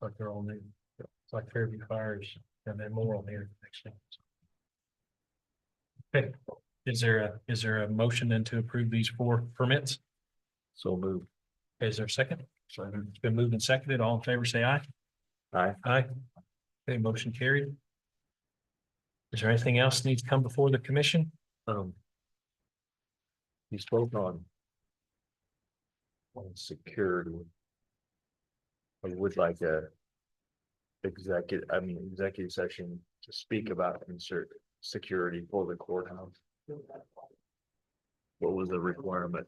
like they're all new. It's like Fairview Fires and then more on here next thing. Okay, is there a motion then to approve these 4 permits? So move. Is there a second? So it's been moved and seconded. All in favor, say aye. Aye. Aye. Okay, motion carried. Is there anything else needs to come before the commission? You spoke on security. I would like a executive session to speak about insert security for the courthouse. What was the requirement?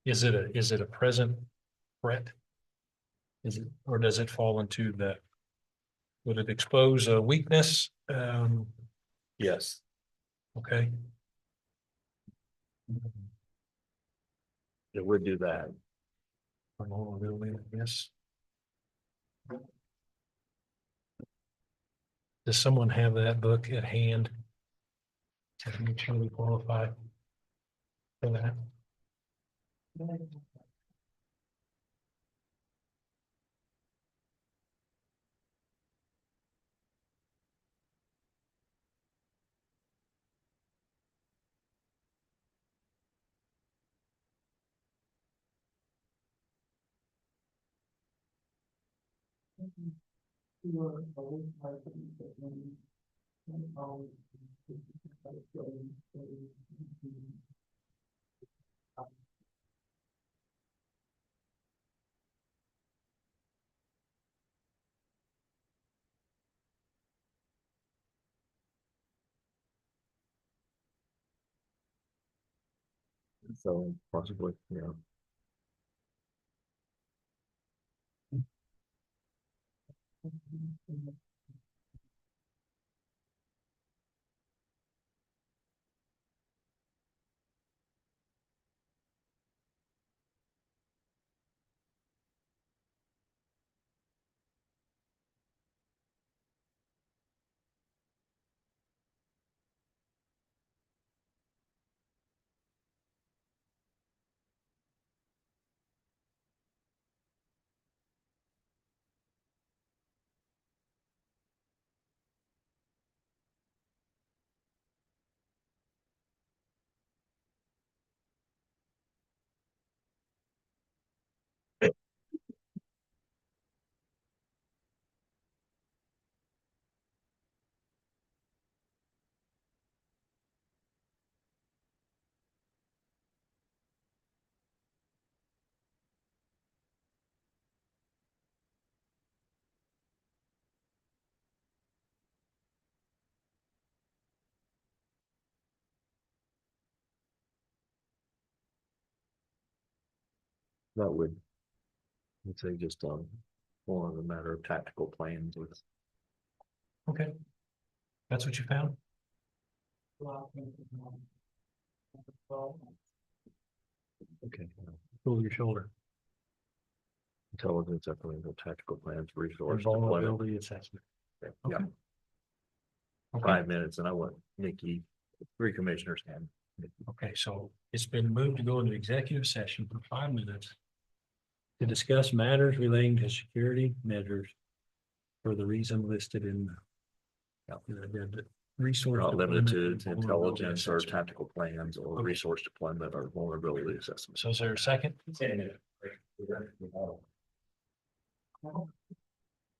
Is it a present threat? Is it, or does it fall into the, would it expose a weakness? Yes. Okay, It would do that. Yes. Does someone have that book at hand? To make sure we qualify for that. So possibly, yeah. That would. I'd say just more of a matter of tactical plans with. Okay. That's what you found? Okay. Over your shoulder. Intelligence, definitely tactical plans, Or resource deployment. vulnerability assessment. Yeah. Okay. Okay. 5 minutes and I want Nikki, 3 commissioners and. Okay, so it's been moved to go into executive session for 5 minutes to discuss matters relating to security measures for the reason listed in the resource. Not limited deployment to and vulnerability intelligence or assessment. tactical plans or Okay. resource deployment or vulnerability assessment. So is there a second? Can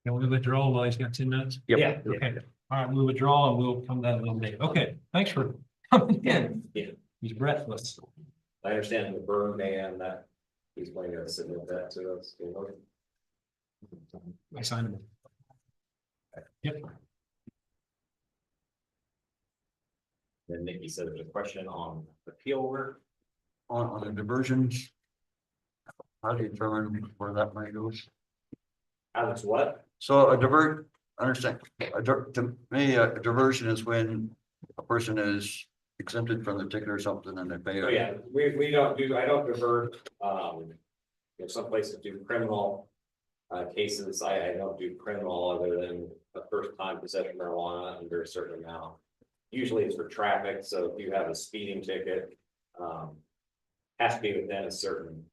we withdraw while he's got 10 minutes? Yep. Yeah. Okay, all right, we'll withdraw and we'll come back a little later. Okay, thanks for coming in. Yeah. He's breathless. I understand the burn ban that he's going to submit that to us. I signed him. Yep. Then Nikki said there's a question on appeal work. On the diversions. How do you determine where that money goes? Alex, what? So a divert, understand, to me, a diversion is when a person is exempted from the ticket or something and they pay. Oh, yeah, we don't do, I don't divert, some places do criminal. Cases, I don't do criminal other than a first time possession of marijuana under a certain amount. Usually it's for traffic, so if you have a speeding ticket, has to be within a certain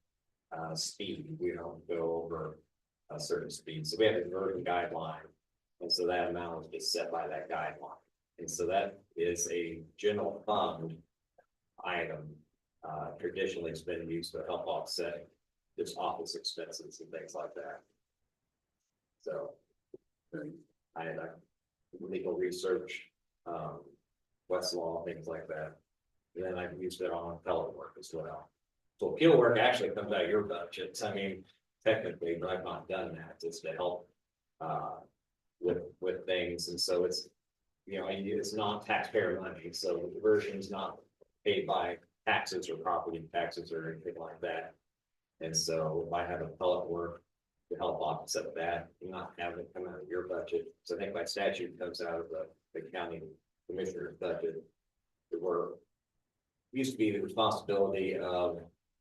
speed, we don't go over a certain speed, so we have a diversion guideline. And so that amount is set by that guideline, and so that is a general fund item. Traditionally, it's been used to help offset just office expenses and things like that. So I had legal research, Westlaw, things like that. And then I've used it on appellate work as well. So appeal work actually comes out of your budget. I mean, technically, but I've not done that. It's to help with things. And so it's, it's not taxpayer money. So the diversion is not paid by taxes or property taxes or anything like that. And so if I have appellate work to help offset that, not having it come out of your budget. So I think by statute it comes out of the county commissioner's budget. used to be the responsibility of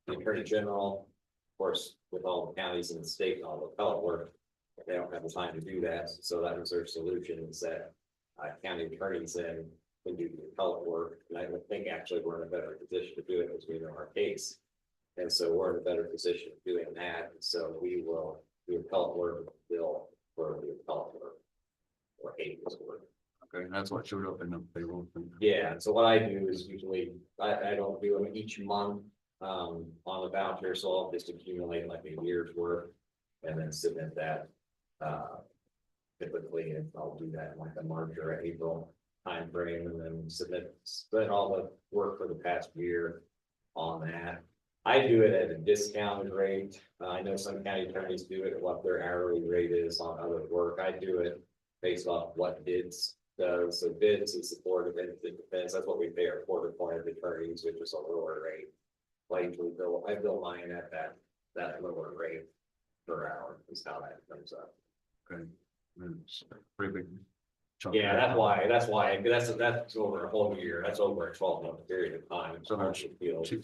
the Attorney General. Of course, with all the counties in the state and all the appellate work, they don't have the time to do that, so that was their solution, is that county attorneys then can do the appellate work, and I would think actually we're in a better position to do it as we know our case. And so we're in a better position of doing that, and so we will do appellate work, bill for the appellate work. Or habeas work. Okay, that's what showed up in the payroll thing. Yeah, so what I do is usually, I don't do them each month, on the voucher, so I'll just accumulate like a year's worth. And then submit that, typically, and I'll do that in like a March or April timeframe, and then split all the work for the past year on that. I do it at a discounted rate. I know some county attorneys do it at what their hourly rate is on other work. I do it based off what bids does. So bids is the Board of Independent Defense. That's what we pay our court appointed attorneys, which is a lower rate. I bill mine at that lower rate per hour is how that comes up. Okay. It's a pretty big. chunk. Yeah, that's over a whole year. That's over a 12-month period of time. So there's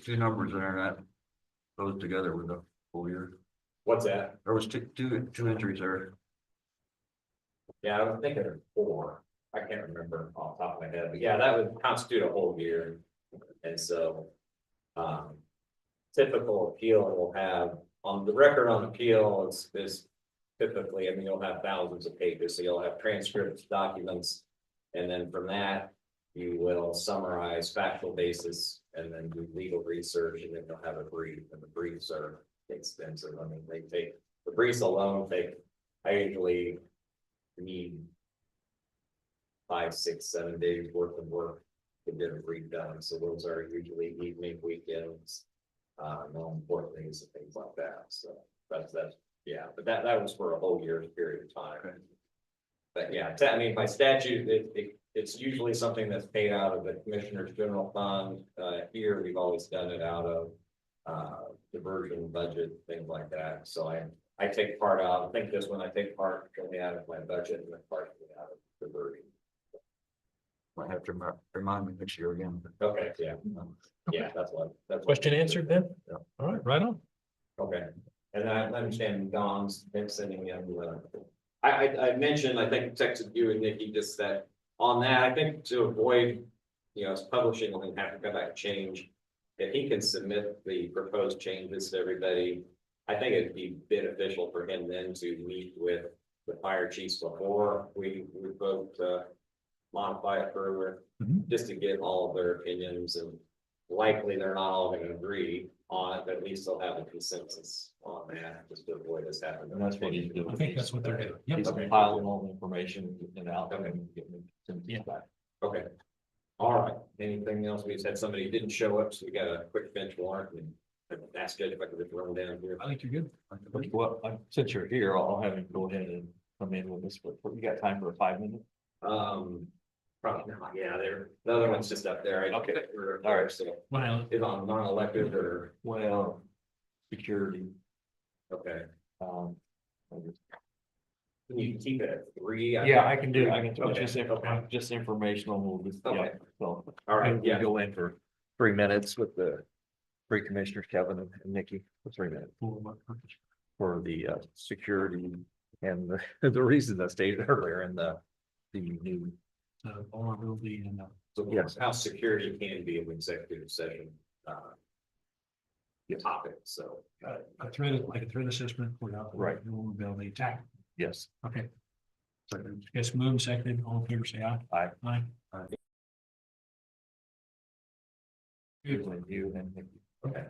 two numbers there that goes together with the full year. What's that? There was two entries there. Yeah, I was thinking of 4. I can't remember off the top of my head, but yeah, that would constitute a whole year. And so, typical appeal will have, on the record on appeal is typically, I mean, you'll have thousands of pages, so you'll have transcripts, documents. And then from that, you will summarize factual basis and then do legal research, and then you'll have a brief, and the briefs are extensive. I mean, the briefs alone I usually need 5, 6, 7 days worth of work to get a brief done. So those are usually evening, weekends, more important things and things like that. So that's, yeah, but that was for a whole year's period of time. Okay. But yeah, I mean, by statute, it's usually something that's paid out of the Commissioner's General Fund. Here, we've always done it out of diversion budget, things like that. So I take part out. I think this one I take part only out of my budget and then part out of diversion. Might have to remind me next year again. Okay, yeah, yeah, that's what. Question answered then? Yeah. All right, right on. Okay, and I understand Don's been sending him, I mentioned, I think texted you and Nikki just that on that, I think to avoid, publishing and have to come back and change. If he can submit the proposed changes to everybody, I think it'd be beneficial for him then to meet with the fire chiefs before we vote to modify it further, just to get all of their opinions, and likely they're not all going to agree on it, but at least they'll have a consensus on that, just to avoid this happening. And that's what he's doing. I think that's what they're doing. Yep. He's compiling all the information and out there and getting it back. Okay. All right. Anything else? We just had somebody who didn't show up, so we got a quick bench warrant, and ask Judge if I could just run down here. I think you're good. Well, since you're here, I'll have him go ahead and come in with this, but you got time for a 5 minute? Probably not. Yeah, the other one's just up there. Okay. All right. So Well, is on non-elected or, Well, security, okay. I just- Can you keep it at 3? Yeah, I can do, Okay. just informational, we'll just, yeah, Okay. so. All right, yeah. Go in for 3 minutes with the 3 commissioners, Kevin and Nikki, for 3 minutes. For the security and the reasons I stated earlier in the new. vulnerability and, So Yes. how security can be an executive session, topic, so. a threat, like a threat assessment without. Right. Vulnerability attack. Yes. Okay. Guess moving second, all in favor, say aye. Aye. Aye. You and Nikki. Okay.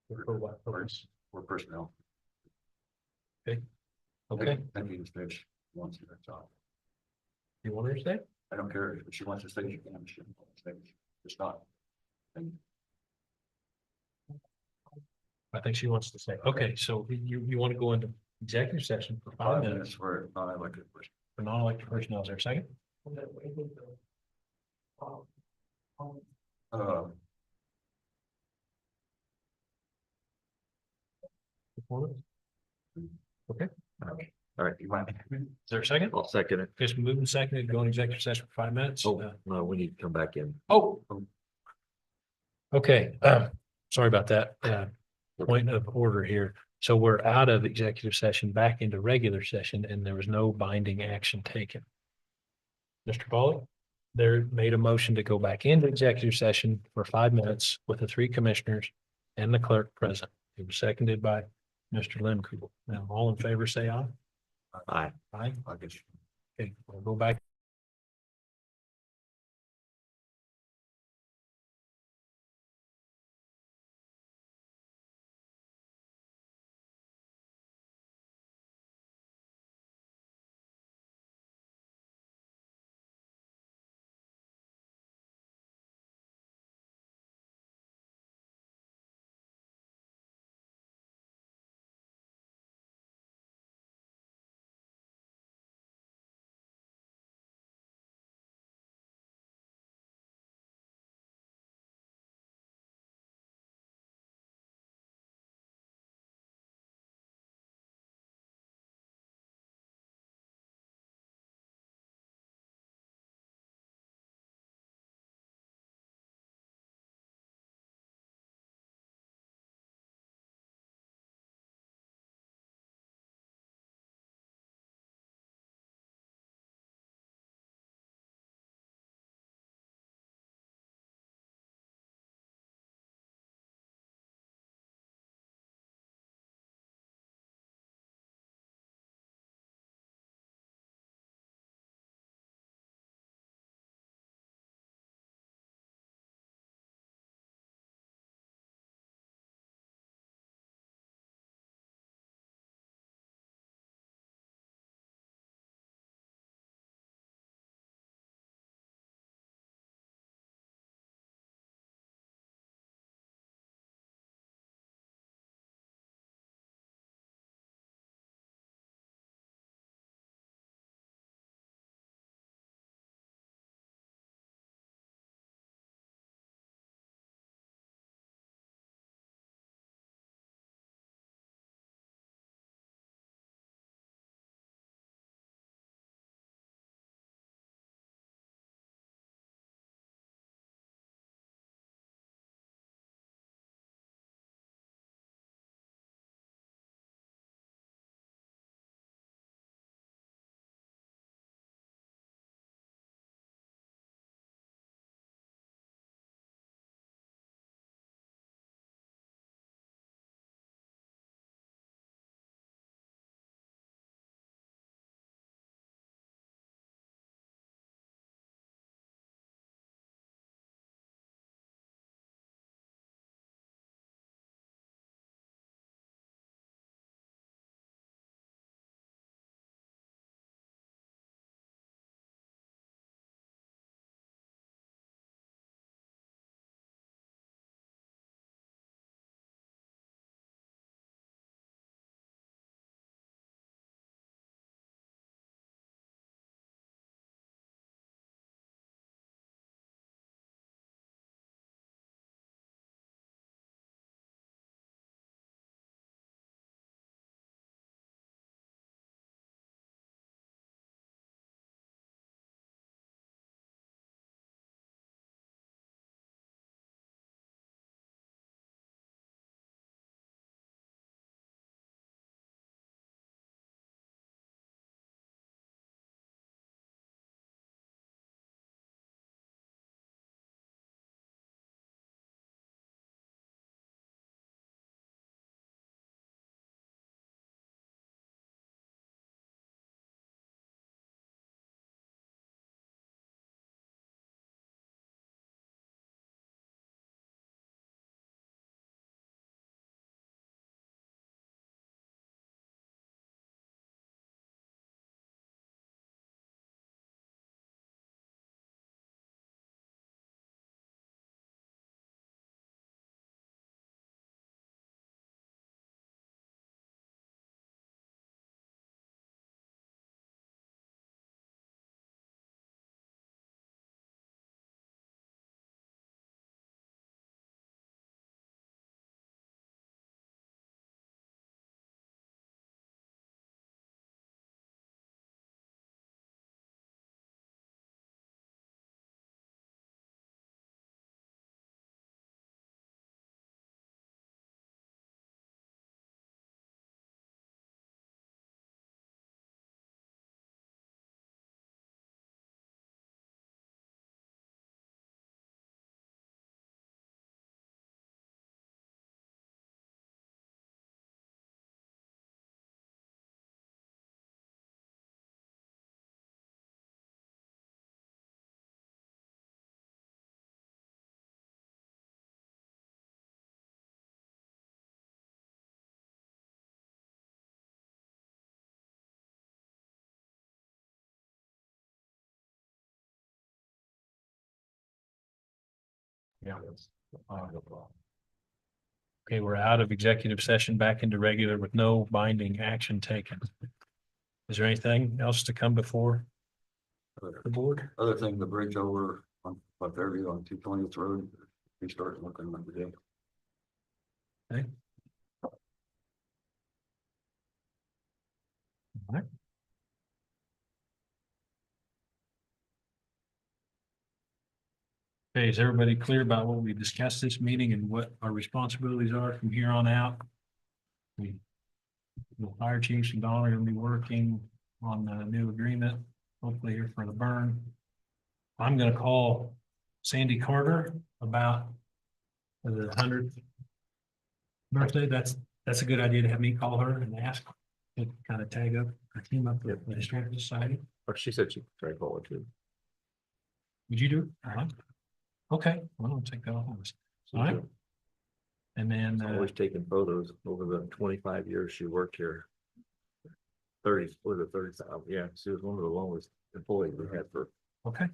For what purpose? For personnel. Okay, That means that she wants to, that's all. you want her to stay? I don't care if she wants to stay, she can, she doesn't want to stay. It's not. I think she wants to stay. Okay, so you want to go into executive session for 5 minutes For non-elected person. for non-elected personnel. Is there a second? Uh, Okay, all right, you mind? is there a second? I'll second it. Just moving second, go into executive session for 5 minutes. No, we need to come back in. Oh. Okay, sorry about that. Point of order here. So we're out of executive session, back into regular session, and there was no binding action taken. Mr. Pollock, there made a motion to go back into executive session for 5 minutes with the 3 commissioners and the clerk present. It was seconded by Mr. Limcool. Now, all in favor, say aye. Aye. Aye. I'll get you. Okay, we'll go back Yeah. Okay, we're out of executive session, back into regular with no binding action taken. Is there anything else to come before the board? Other thing, the bridge over on, up there on 220th Road, we start looking at the day. Okay, is everybody clear about what we discussed this meeting and what our responsibilities are from here on out? The fire chiefs and Donna are gonna be working on the new agreement, hopefully here for the burn. I'm gonna call Sandy Carter about the 100th birthday. That's a good idea to have me call her and ask, to kind of tag up our team up with the Historical Society. Or she said she'd try to call it too. Would you do it? All right. Okay, well, I'll take that on this. All right. And then, Always taking photos over the 25 years she worked here. 30, was it 30? Yeah, she was one of the longest employees we had for, okay.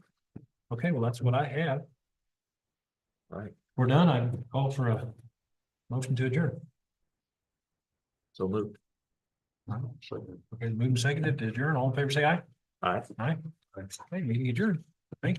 Okay, well, that's what I have. right, We're done. I call for a motion to adjourn. so moved. Okay, moving seconded to adjourn. All in favor, say aye. All right. Aye. Okay, meeting adjourned. Thank you.